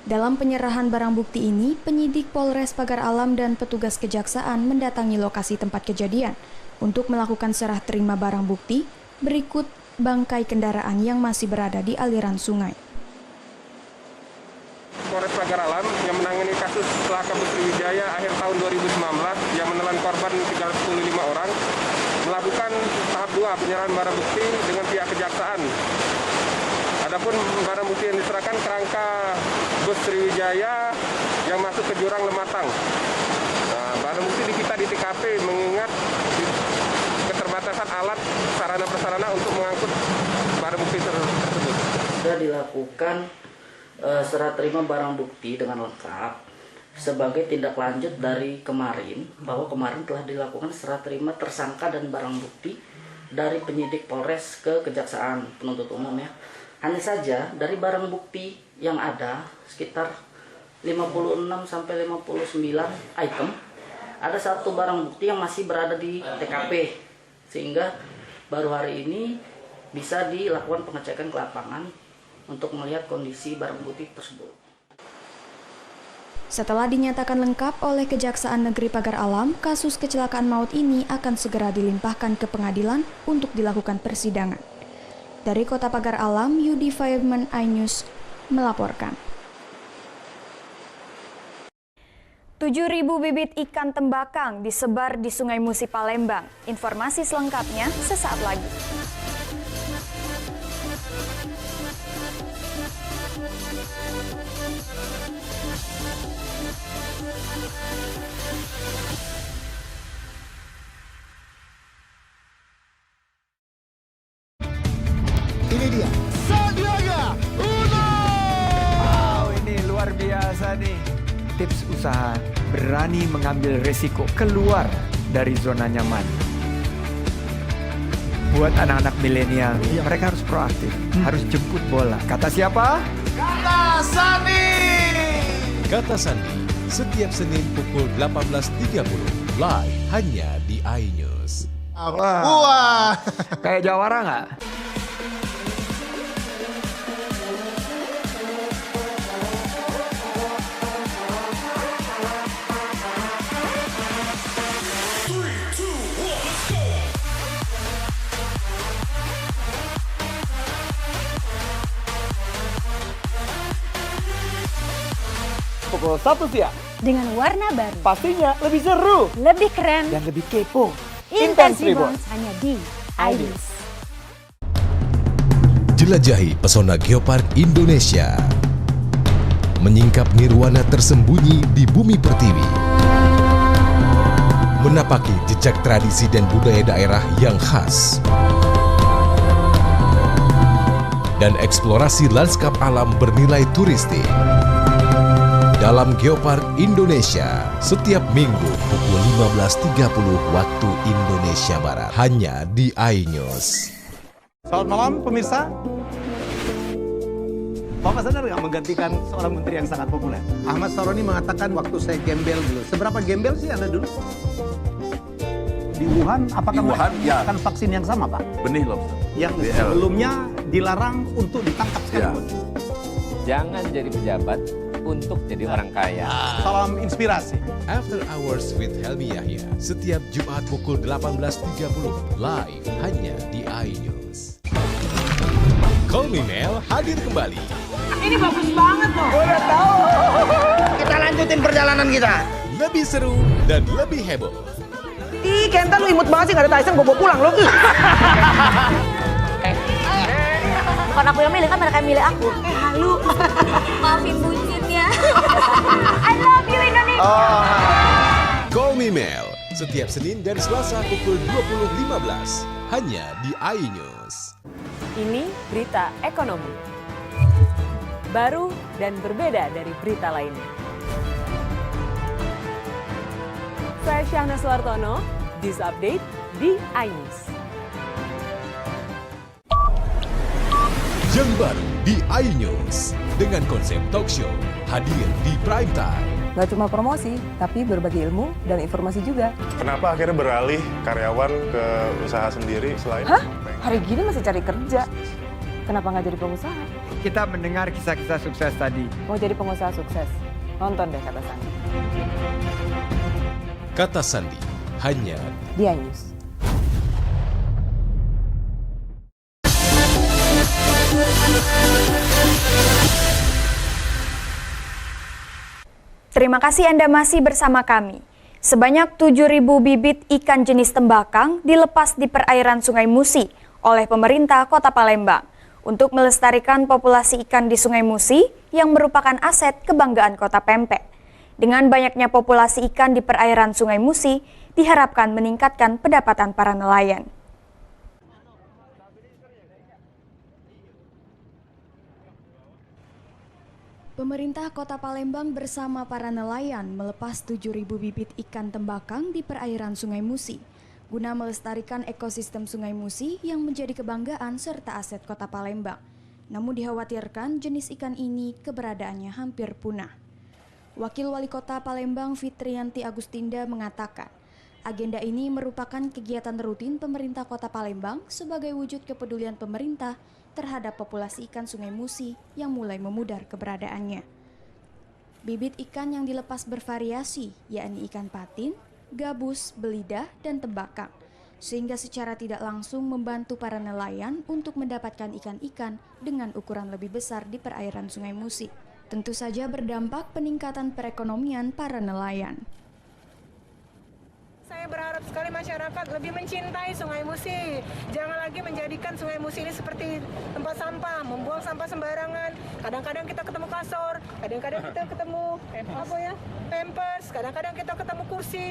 Dalam penyerahan barang bukti ini, penyidik Polres Pagar Alam dan petugas kejaksaan mendatangi lokasi tempat kejadian untuk melakukan serah terima barang bukti berikut bangkai kendaraan yang masih berada di aliran sungai. Polres Pagar Alam yang menangani kasus celaka bus Sriwijaya akhir tahun 2019 yang menelan korban 35 orang melakukan tahap 2 penyerahan barang bukti dengan pihak kejaksaan. Adapun barang bukti yang diserahkan kerangka bus Sriwijaya yang masuk ke jurang Lematang. Nah, barang bukti disita di TKP mengingat keterbatasan alat sarana-prasarana untuk mengangkut barang bukti tersebut. Sudah dilakukan serah terima barang bukti dengan lengkap sebagai tindak lanjut dari kemarin, bahwa kemarin telah dilakukan serah terima tersangka dan barang bukti dari penyidik Polres ke Kejaksaan Penuntut Umum ya. Hanya saja dari barang bukti yang ada sekitar 56 sampai 59 item, ada 1 barang bukti yang masih berada di TKP, sehingga baru hari ini bisa dilakukan pengecekan ke lapangan untuk melihat kondisi barang bukti tersebut. Setelah dinyatakan lengkap oleh Kejaksaan Negeri Pagar Alam, kasus kecelakaan maut ini akan segera dilimpahkan ke pengadilan untuk dilakukan persidangan. Dari Kota Pagar Alam, Yudi Firman iNews melaporkan. 7.000 bibit ikan tembakang disebar di Sungai Musi Palembang. Informasi selengkapnya sesaat lagi. Ini dia Sandiaga Uno. Wow, ini luar biasa nih. Tips usaha, berani mengambil resiko, keluar dari zona nyaman. Buat anak-anak milenial, mereka harus proaktif, harus jemput bola. Kata siapa? Kata Sandi. Kata Sandi, setiap Senin pukul 18.30, live hanya di iNews. Wah. Kayak jawara nggak? Pukul 1 siang. Dengan warna baru. Pastinya lebih seru. Lebih keren. Dan lebih kepo. Intense Reborn hanya di iNews. Jelajahi pesona Geopark Indonesia. Menyingkap nirwana tersembunyi di bumi pertiwi. Menapaki jejak tradisi dan budaya daerah yang khas. Dan eksplorasi lanskap alam bernilai turistik. Dalam Geopark Indonesia, setiap minggu pukul 15.30 waktu Indonesia Barat. Hanya di iNews. Selamat malam pemirsa. Bapak sadar nggak menggantikan seorang menteri yang sangat populer? Ahmad Saroni mengatakan waktu saya gembel dulu. Seberapa gembel sih Anda dulu? Di Wuhan, apakah menggunakan vaksin yang sama, Pak? Benih lobster. Yang sebelumnya dilarang untuk ditangkap sekali. Jangan jadi pejabat untuk jadi orang kaya. Salam inspirasi. After Hours with Helmi Yahya, setiap Jumat pukul 18.30, live hanya di iNews. Call Me Mel hadir kembali. Ini bagus banget loh. Udah tahu. Kita lanjutin perjalanan kita. Lebih seru dan lebih heboh. Ih, Kenta lu imut banget sih, gak ada Tyson, gue bawa pulang lo. Bukan aku yang milih, kan mereka yang milih aku. Halu. Maafin bucinnya. I love you Indonesia. Call Me Mel, setiap Senin dan Selasa pukul 20.15, hanya di iNews. Ini berita ekonomi. Baru dan berbeda dari berita lainnya. Saya Syahna Suartono, This Update di iNews. Yang baru di iNews dengan konsep talk show hadir di prime time. Gak cuma promosi, tapi berbagi ilmu dan informasi juga. Kenapa akhirnya beralih karyawan ke usaha sendiri selain? Hah? Hari gini masih cari kerja. Kenapa nggak jadi pengusaha? Kita mendengar kisah-kisah sukses tadi. Mau jadi pengusaha sukses? Nonton deh Kata Sandi. Kata Sandi, hanya di iNews. Terima kasih Anda masih bersama kami. Sebanyak 7.000 bibit ikan jenis tembakang dilepas di perairan Sungai Musi oleh pemerintah Kota Palembang untuk melestarikan populasi ikan di Sungai Musi yang merupakan aset kebanggaan Kota Pempek. Dengan banyaknya populasi ikan di perairan Sungai Musi, diharapkan meningkatkan pendapatan para nelayan. Pemerintah Kota Palembang bersama para nelayan melepas 7.000 bibit ikan tembakang di perairan Sungai Musi guna melestarikan ekosistem Sungai Musi yang menjadi kebanggaan serta aset Kota Palembang. Namun dikhawatirkan jenis ikan ini keberadaannya hampir punah. Wakil Wali Kota Palembang Fitriyanti Agustinda mengatakan, agenda ini merupakan kegiatan rutin pemerintah Kota Palembang sebagai wujud kepedulian pemerintah terhadap populasi ikan Sungai Musi yang mulai memudar keberadaannya. Bibit ikan yang dilepas bervariasi, yakni ikan patin, gabus, belida, dan tembakang, sehingga secara tidak langsung membantu para nelayan untuk mendapatkan ikan-ikan dengan ukuran lebih besar di perairan Sungai Musi. Tentu saja berdampak peningkatan perekonomian para nelayan. Saya Kami berharap sekali masyarakat lebih mencintai Sungai Musi. Jangan lagi menjadikan Sungai Musi ini seperti tempat sampah, membuang sampah sembarangan. Kadang-kadang kita ketemu kasur, kadang-kadang kita ketemu pampers, kadang-kadang kita ketemu kursi.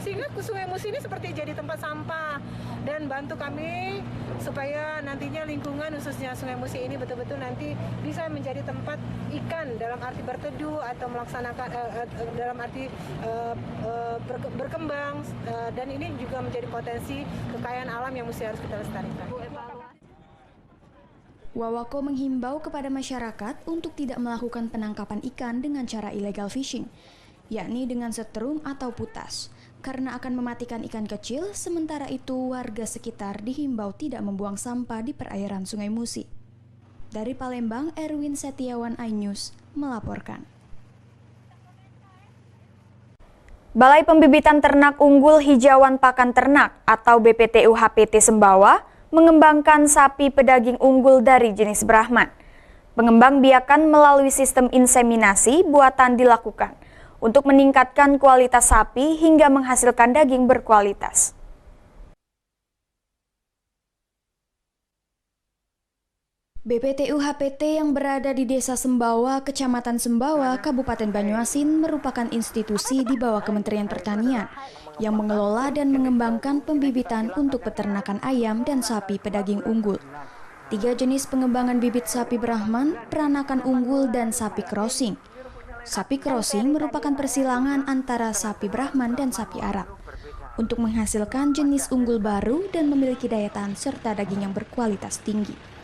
Sehingga Sungai Musi ini seperti jadi tempat sampah. Dan bantu kami supaya nantinya lingkungan khususnya Sungai Musi ini betul-betul nanti bisa menjadi tempat ikan dalam arti berteduh atau melaksanakan dalam arti berkembang, dan ini juga menjadi potensi kekayaan alam yang mesti harus kita lestarikan. Wawako menghimbau kepada masyarakat untuk tidak melakukan penangkapan ikan dengan cara illegal fishing, yakni dengan setrum atau putas, karena akan mematikan ikan kecil. Sementara itu, warga sekitar dihimbau tidak membuang sampah di perairan Sungai Musi. Dari Palembang, Erwin Setiawan, iNews melaporkan. Balai Pembibitan Ternak Unggul Hijauan Pakan Ternak atau BPTU HPT Sembawa mengembangkan sapi pedaging unggul dari jenis Brahman. Pengembang biakan melalui sistem inseminasi buatan dilakukan untuk meningkatkan kualitas sapi hingga menghasilkan daging berkualitas. BPTU HPT yang berada di Desa Sembawa, Kecamatan Sembawa, Kabupaten Banyuasin merupakan institusi di bawah Kementerian Pertanian yang mengelola dan mengembangkan pembibitan untuk peternakan ayam dan sapi pedaging unggul. 3 jenis pengembangan bibit sapi Brahman, peranakan unggul, dan sapi crossing. Sapi crossing merupakan persilangan antara sapi Brahman dan sapi Arab untuk menghasilkan jenis unggul baru dan memiliki daya tahan serta daging yang berkualitas tinggi.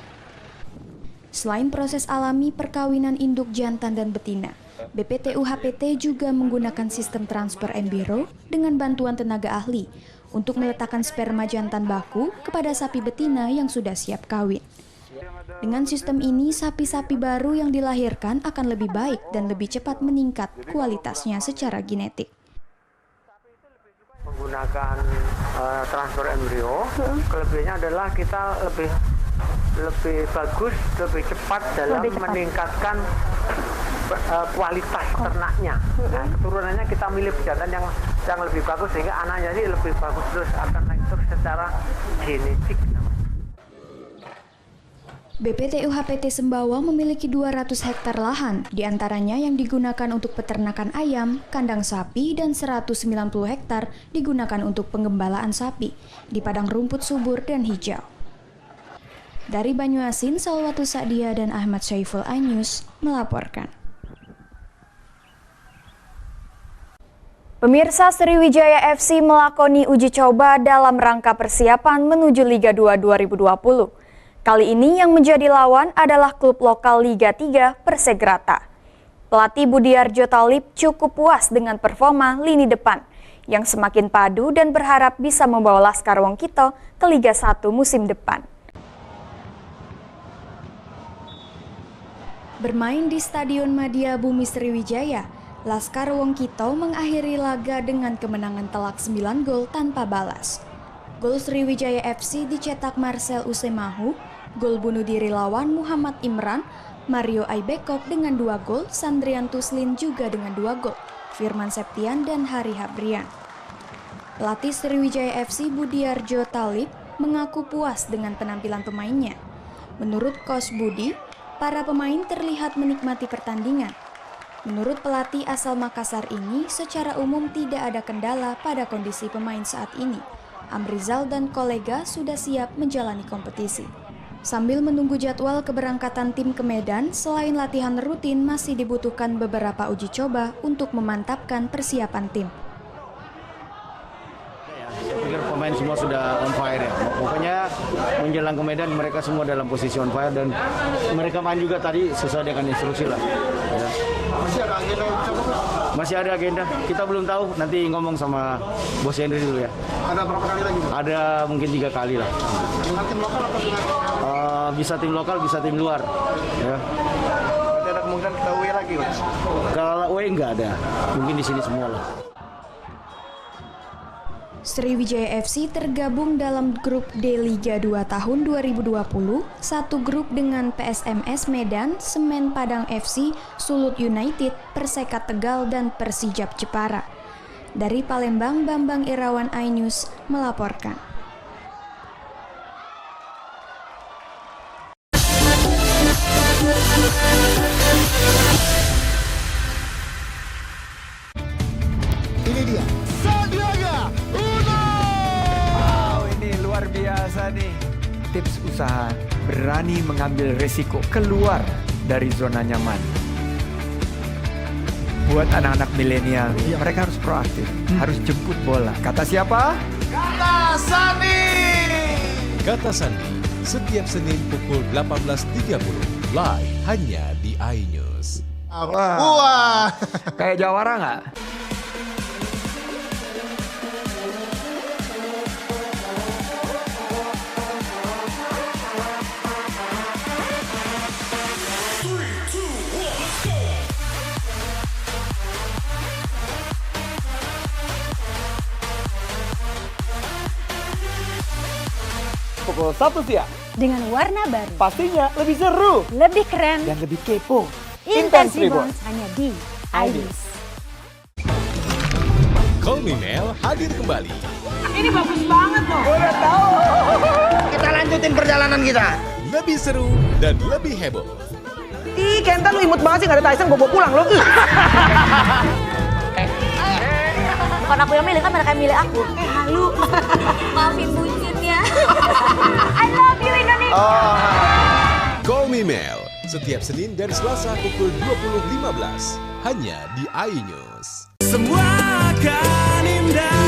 Selain proses alami perkawinan induk jantan dan betina, BPTU HPT juga menggunakan sistem transfer embiro dengan bantuan tenaga ahli untuk meletakkan sperma jantan baku kepada sapi betina yang sudah siap kawin. Dengan sistem ini, sapi-sapi baru yang dilahirkan akan lebih baik dan lebih cepat meningkat kualitasnya secara genetik. Menggunakan transfer embrio, kelebihannya adalah kita lebih bagus, lebih cepat dalam meningkatkan kualitas ternaknya. Nah, keturunannya kita milih jantan yang lebih bagus sehingga anaknya ini lebih bagus terus, akan naik terus secara genetik. BPTU HPT Sembawa memiliki 200 hektar lahan, diantaranya yang digunakan untuk peternakan ayam, kandang sapi, dan 190 hektar digunakan untuk pengembalaan sapi di padang rumput subur dan hijau. Dari Banyuasin, Salwatu Sa'dia dan Ahmad Syaiful, iNews melaporkan. Pemirsa, Sriwijaya FC melakoni uji coba dalam rangka persiapan menuju Liga 2 2020. Kali ini yang menjadi lawan adalah klub lokal Liga 3 Persegrata. Pelatih Budiarjo Talib cukup puas dengan performa lini depan yang semakin padu dan berharap bisa membawa Laskar Wongkito ke Liga 1 musim depan. Bermain di Stadion Madia Bumi Sriwijaya, Laskar Wongkito mengakhiri laga dengan kemenangan telak 9 gol tanpa balas. Gol Sriwijaya FC dicetak Marcel Usemahu, gol bunuh diri lawan Muhammad Imran, Mario Aibekok dengan 2 gol, Sandrian Tuslin juga dengan 2 gol, Firman Septian dan Hari Habrian. Pelatih Sriwijaya FC Budiarjo Talib mengaku puas dengan penampilan pemainnya. Menurut Coach Budi, para pemain terlihat menikmati pertandingan. Menurut pelatih asal Makassar ini, secara umum tidak ada kendala pada kondisi pemain saat ini. Amrizal dan kolega sudah siap menjalani kompetisi. Sambil menunggu jadwal keberangkatan tim ke Medan, selain latihan rutin masih dibutuhkan beberapa uji coba untuk memantapkan persiapan tim. Saya pikir pemain semua sudah on fire ya. Pokoknya menjelang ke Medan mereka semua dalam posisi on fire dan mereka main juga tadi sesuai dengan instruksi lah. Ya. Masih ada agenda? Masih ada agenda. Kita belum tahu. Nanti ngomong sama Bos Henry dulu ya. Ada berapa kali lagi? Ada mungkin 3 kali lah. Dengan tim lokal atau dengan? Bisa tim lokal, bisa tim luar. Ya. Berarti ada kemungkinan kita away lagi, Mas? Kalau away nggak ada. Mungkin di sini semua lah. Sriwijaya FC tergabung dalam grup D Liga 2 tahun 2020, satu grup dengan PSMS Medan, Semen Padang FC, Sulut United, Persekat Tegal, dan Persijap Jepara. Dari Palembang, Bambang Irawan, iNews melaporkan. Ini dia Sandiaga Uno. Wow, ini luar biasa nih. Tips usaha, berani mengambil resiko, keluar dari zona nyaman. Buat anak-anak milenial, mereka harus proaktif, harus jemput bola. Kata siapa? Kata Sandi. Kata Sandi, setiap Senin pukul 18.30, live hanya di iNews. Wah. Kayak jawara nggak? Pukul 1 siang. Dengan warna baru. Pastinya lebih seru. Lebih keren. Dan lebih kepo. Intense Reborn hanya di iNews. Call Me Mel hadir kembali. Ini bagus banget loh. Udah tahu. Kita lanjutin perjalanan kita. Lebih seru dan lebih heboh. Ih, Kenta lu imut banget sih, gak ada Tyson, gue bawa pulang lo. Bukan aku yang milih, kan mereka yang milih aku. Halu. Maafin bucin ya. I love you Indonesia. Call Me Mel, setiap Senin dan Selasa pukul 20.15, hanya di iNews. Semua akan indah.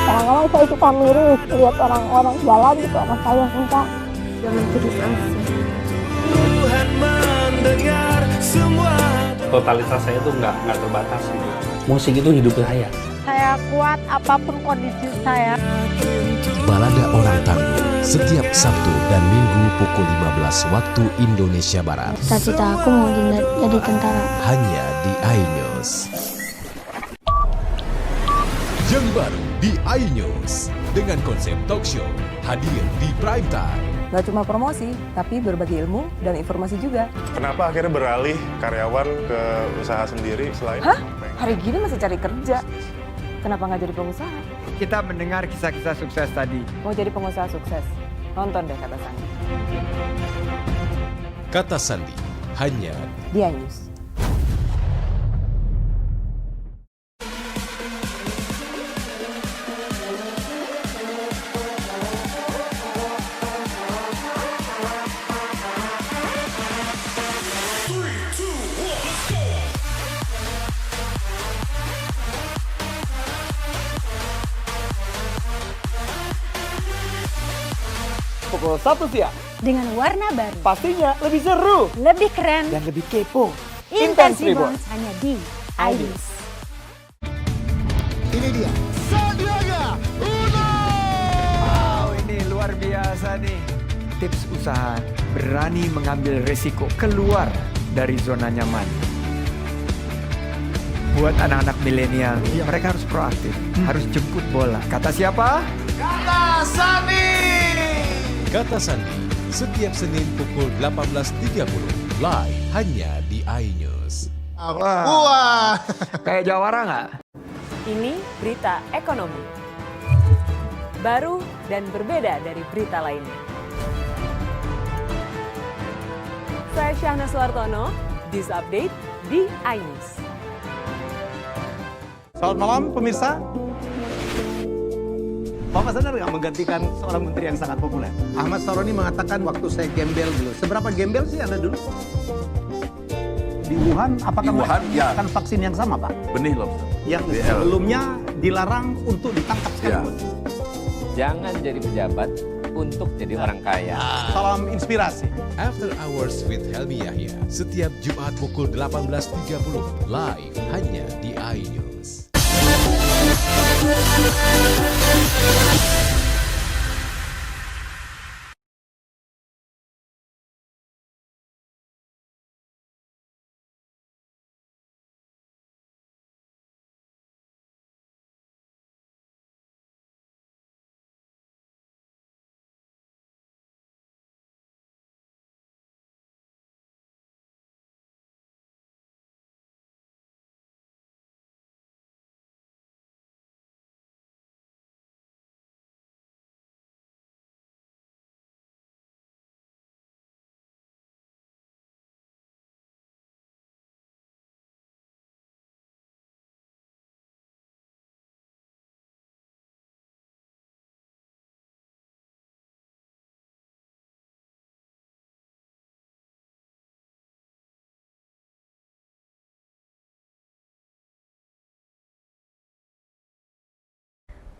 Kadang-kadang saya suka miris lihat orang-orang jalan gitu sama saya, minta jangan putus asa. Tuhan mendengar semua. Totalitas saya itu nggak terbatas gitu. Musik itu hidup saya. Saya kuat apapun kondisi saya. Balada Orang Tangguh, setiap Sabtu dan Minggu pukul 15 waktu Indonesia Barat. Cita-cita aku mau jadi tentara. Hanya di iNews. Yang baru di iNews dengan konsep talk show hadir di prime time. Gak cuma promosi, tapi berbagi ilmu dan informasi juga. Kenapa akhirnya beralih karyawan ke usaha sendiri selain? Hah? Hari gini masih cari kerja. Kenapa nggak jadi pengusaha? Kita mendengar kisah-kisah sukses tadi. Mau jadi pengusaha sukses? Nonton deh Kata Sandi. Kata Sandi, hanya di iNews. Pukul 1 siang. Dengan warna baru. Pastinya lebih seru. Lebih keren. Dan lebih kepo. Intense Reborn hanya di iNews. Ini dia Sandiaga Uno. Wow, ini luar biasa nih. Tips usaha, berani mengambil resiko, keluar dari zona nyaman. Buat anak-anak milenial, mereka harus proaktif, harus jemput bola. Kata siapa? Kata Sandi. Kata Sandi, setiap Senin pukul 18.30, live hanya di iNews. Wah. Kayak jawara nggak? Ini berita ekonomi. Baru dan berbeda dari berita lainnya. Saya Syahna Suartono, This Update di iNews. Selamat malam pemirsa. Bapak sadar nggak menggantikan seorang menteri yang sangat populer? Ahmad Saroni mengatakan waktu saya gembel dulu. Seberapa gembel sih Anda dulu? Di Wuhan, apakah menggunakan vaksin yang sama, Pak? Benih lobster. Yang sebelumnya dilarang untuk ditangkap sekalipun. Jangan jadi pejabat untuk jadi orang kaya. Salam inspirasi. After Hours with Helmi Yahya, setiap Jumat pukul 18.30, live hanya di iNews.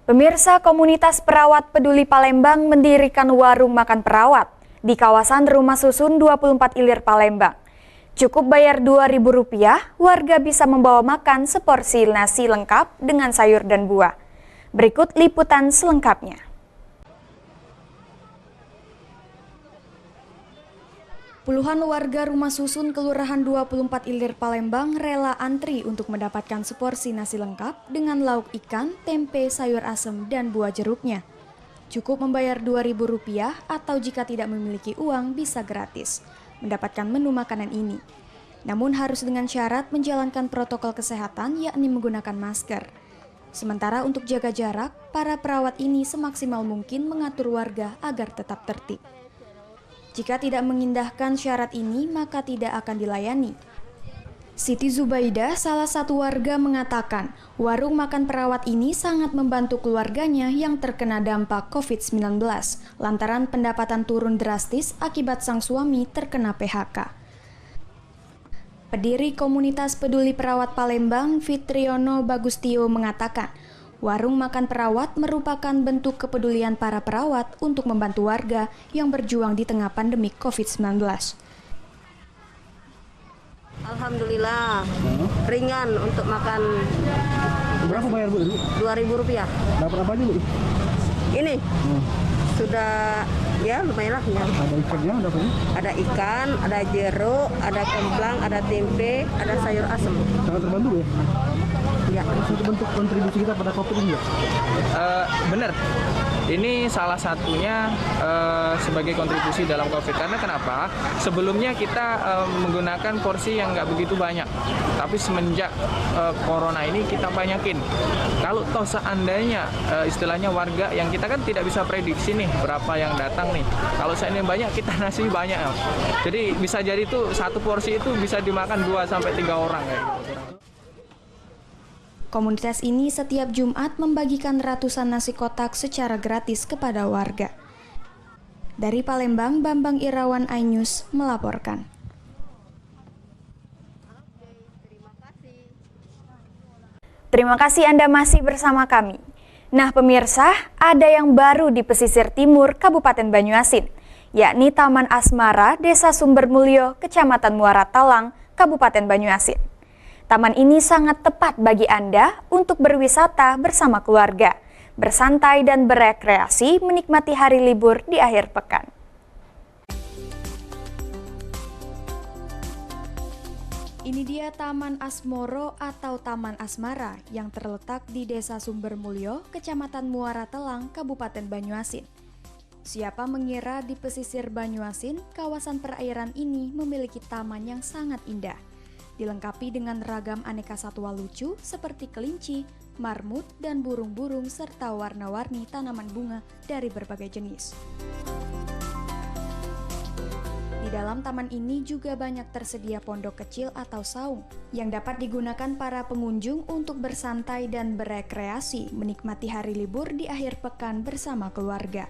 Pemirsa, komunitas perawat peduli Palembang mendirikan warung makan perawat di kawasan Rumah Susun 24 Ilir Palembang. Cukup bayar Rp2.000, warga bisa membawa makan seporsi nasi lengkap dengan sayur dan buah. Berikut liputan selengkapnya. Puluhan warga Rumah Susun Kelurahan 24 Ilir Palembang rela antri untuk mendapatkan seporsi nasi lengkap dengan lauk ikan, tempe, sayur asem, dan buah jeruknya. Cukup membayar Rp2.000 atau jika tidak memiliki uang bisa gratis mendapatkan menu makanan ini. Namun harus dengan syarat menjalankan protokol kesehatan yakni menggunakan masker. Sementara untuk jaga jarak, para perawat ini semaksimal mungkin mengatur warga agar tetap tertib. Jika tidak mengindahkan syarat ini, maka tidak akan dilayani. Siti Zubaidah, salah satu warga, mengatakan warung makan perawat ini sangat membantu keluarganya yang terkena dampak COVID-19 lantaran pendapatan turun drastis akibat sang suami terkena PHK. Pendiri komunitas peduli perawat Palembang, Fitriono Bagustio, mengatakan warung makan perawat merupakan bentuk kepedulian para perawat untuk membantu warga yang berjuang di tengah pandemi COVID-19. Alhamdulillah, ringan untuk makan. Berapa bayar Bu? Rp2.000. Dapat apa aja Bu? Ini sudah ya lumayan lah. Ada ikannya, ada apa? Ada ikan, ada jeruk, ada kemplang, ada tempe, ada sayur asem. Sangat terbantu ya? Ya. Satu bentuk kontribusi kita pada COVID ini ya? Benar. Ini salah satunya sebagai kontribusi dalam COVID. Karena kenapa? Sebelumnya kita menggunakan porsi yang nggak begitu banyak. Tapi semenjak corona ini kita banyakin. Kalau toh seandainya istilahnya warga yang kita kan tidak bisa prediksi nih berapa yang datang nih. Kalau seandainya banyak, kita nasi banyak. Jadi bisa jadi tuh satu porsi itu bisa dimakan 2-3 orang kayak gitu. Komunitas ini setiap Jumat membagikan ratusan nasi kotak secara gratis kepada warga. Dari Palembang, Bambang Irawan, iNews melaporkan. Terima kasih Anda masih bersama kami. Nah pemirsa, ada yang baru di pesisir timur Kabupaten Banyuasin, yakni Taman Asmara, Desa Sumbermulyo, Kecamatan Muara Talang, Kabupaten Banyuasin. Taman ini sangat tepat bagi Anda untuk berwisata bersama keluarga, bersantai dan berekreasi menikmati hari libur di akhir pekan. Ini dia Taman Asmoro atau Taman Asmara yang terletak di Desa Sumbermulyo, Kecamatan Muara Telang, Kabupaten Banyuasin. Siapa mengira di pesisir Banyuasin, kawasan perairan ini memiliki taman yang sangat indah. Dilengkapi dengan ragam aneka satwa lucu seperti kelinci, marmut, dan burung-burung serta warna-warni tanaman bunga dari berbagai jenis. Di dalam taman ini juga banyak tersedia pondok kecil atau saung yang dapat digunakan para pengunjung untuk bersantai dan berekreasi menikmati hari libur di akhir pekan bersama keluarga.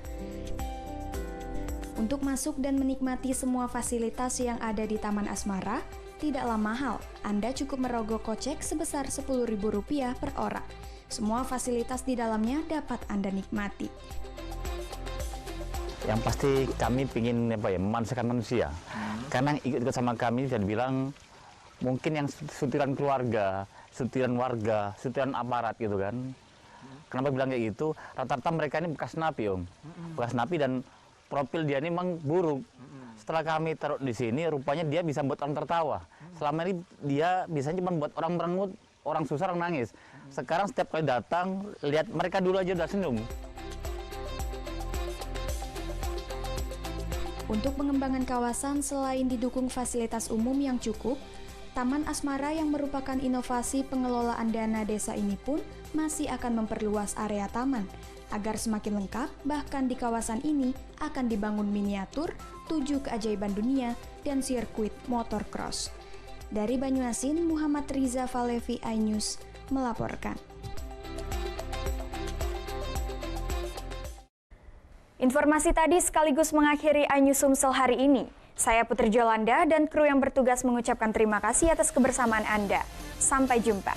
Untuk masuk dan menikmati semua fasilitas yang ada di Taman Asmara, tidaklah mahal, Anda cukup merogoh kocek sebesar Rp10.000 per orang. Semua fasilitas di dalamnya dapat Anda nikmati. Yang pasti kami ingin memanusiakan manusia. Karena yang ikut sama kami bisa dibilang mungkin yang sutiran keluarga, sutiran warga, sutiran aparat gitu kan. Kenapa bilang kayak gitu? Rata-rata mereka ini bekas napi bekas napi dan profil dia ini memang buruk. Setelah kami taruh di sini, rupanya dia bisa membuat orang tertawa. Selama ini dia biasanya cuma membuat orang merengut, orang susah, orang nangis. Sekarang setiap kali datang, lihat mereka dulu aja udah senyum. Untuk pengembangan kawasan selain didukung fasilitas umum yang cukup, Taman Asmara yang merupakan inovasi pengelolaan dana desa ini pun masih akan memperluas area taman agar semakin lengkap. Bahkan di kawasan ini akan dibangun miniatur, 7 keajaiban dunia, dan sirkuit motocross. Dari Banyuasin, Muhammad Riza Falevi, iNews melaporkan. Informasi tadi sekaligus mengakhiri iNews Sumsel hari ini. Saya Putri Jolanda dan kru yang bertugas mengucapkan terima kasih atas kebersamaan Anda. Sampai jumpa.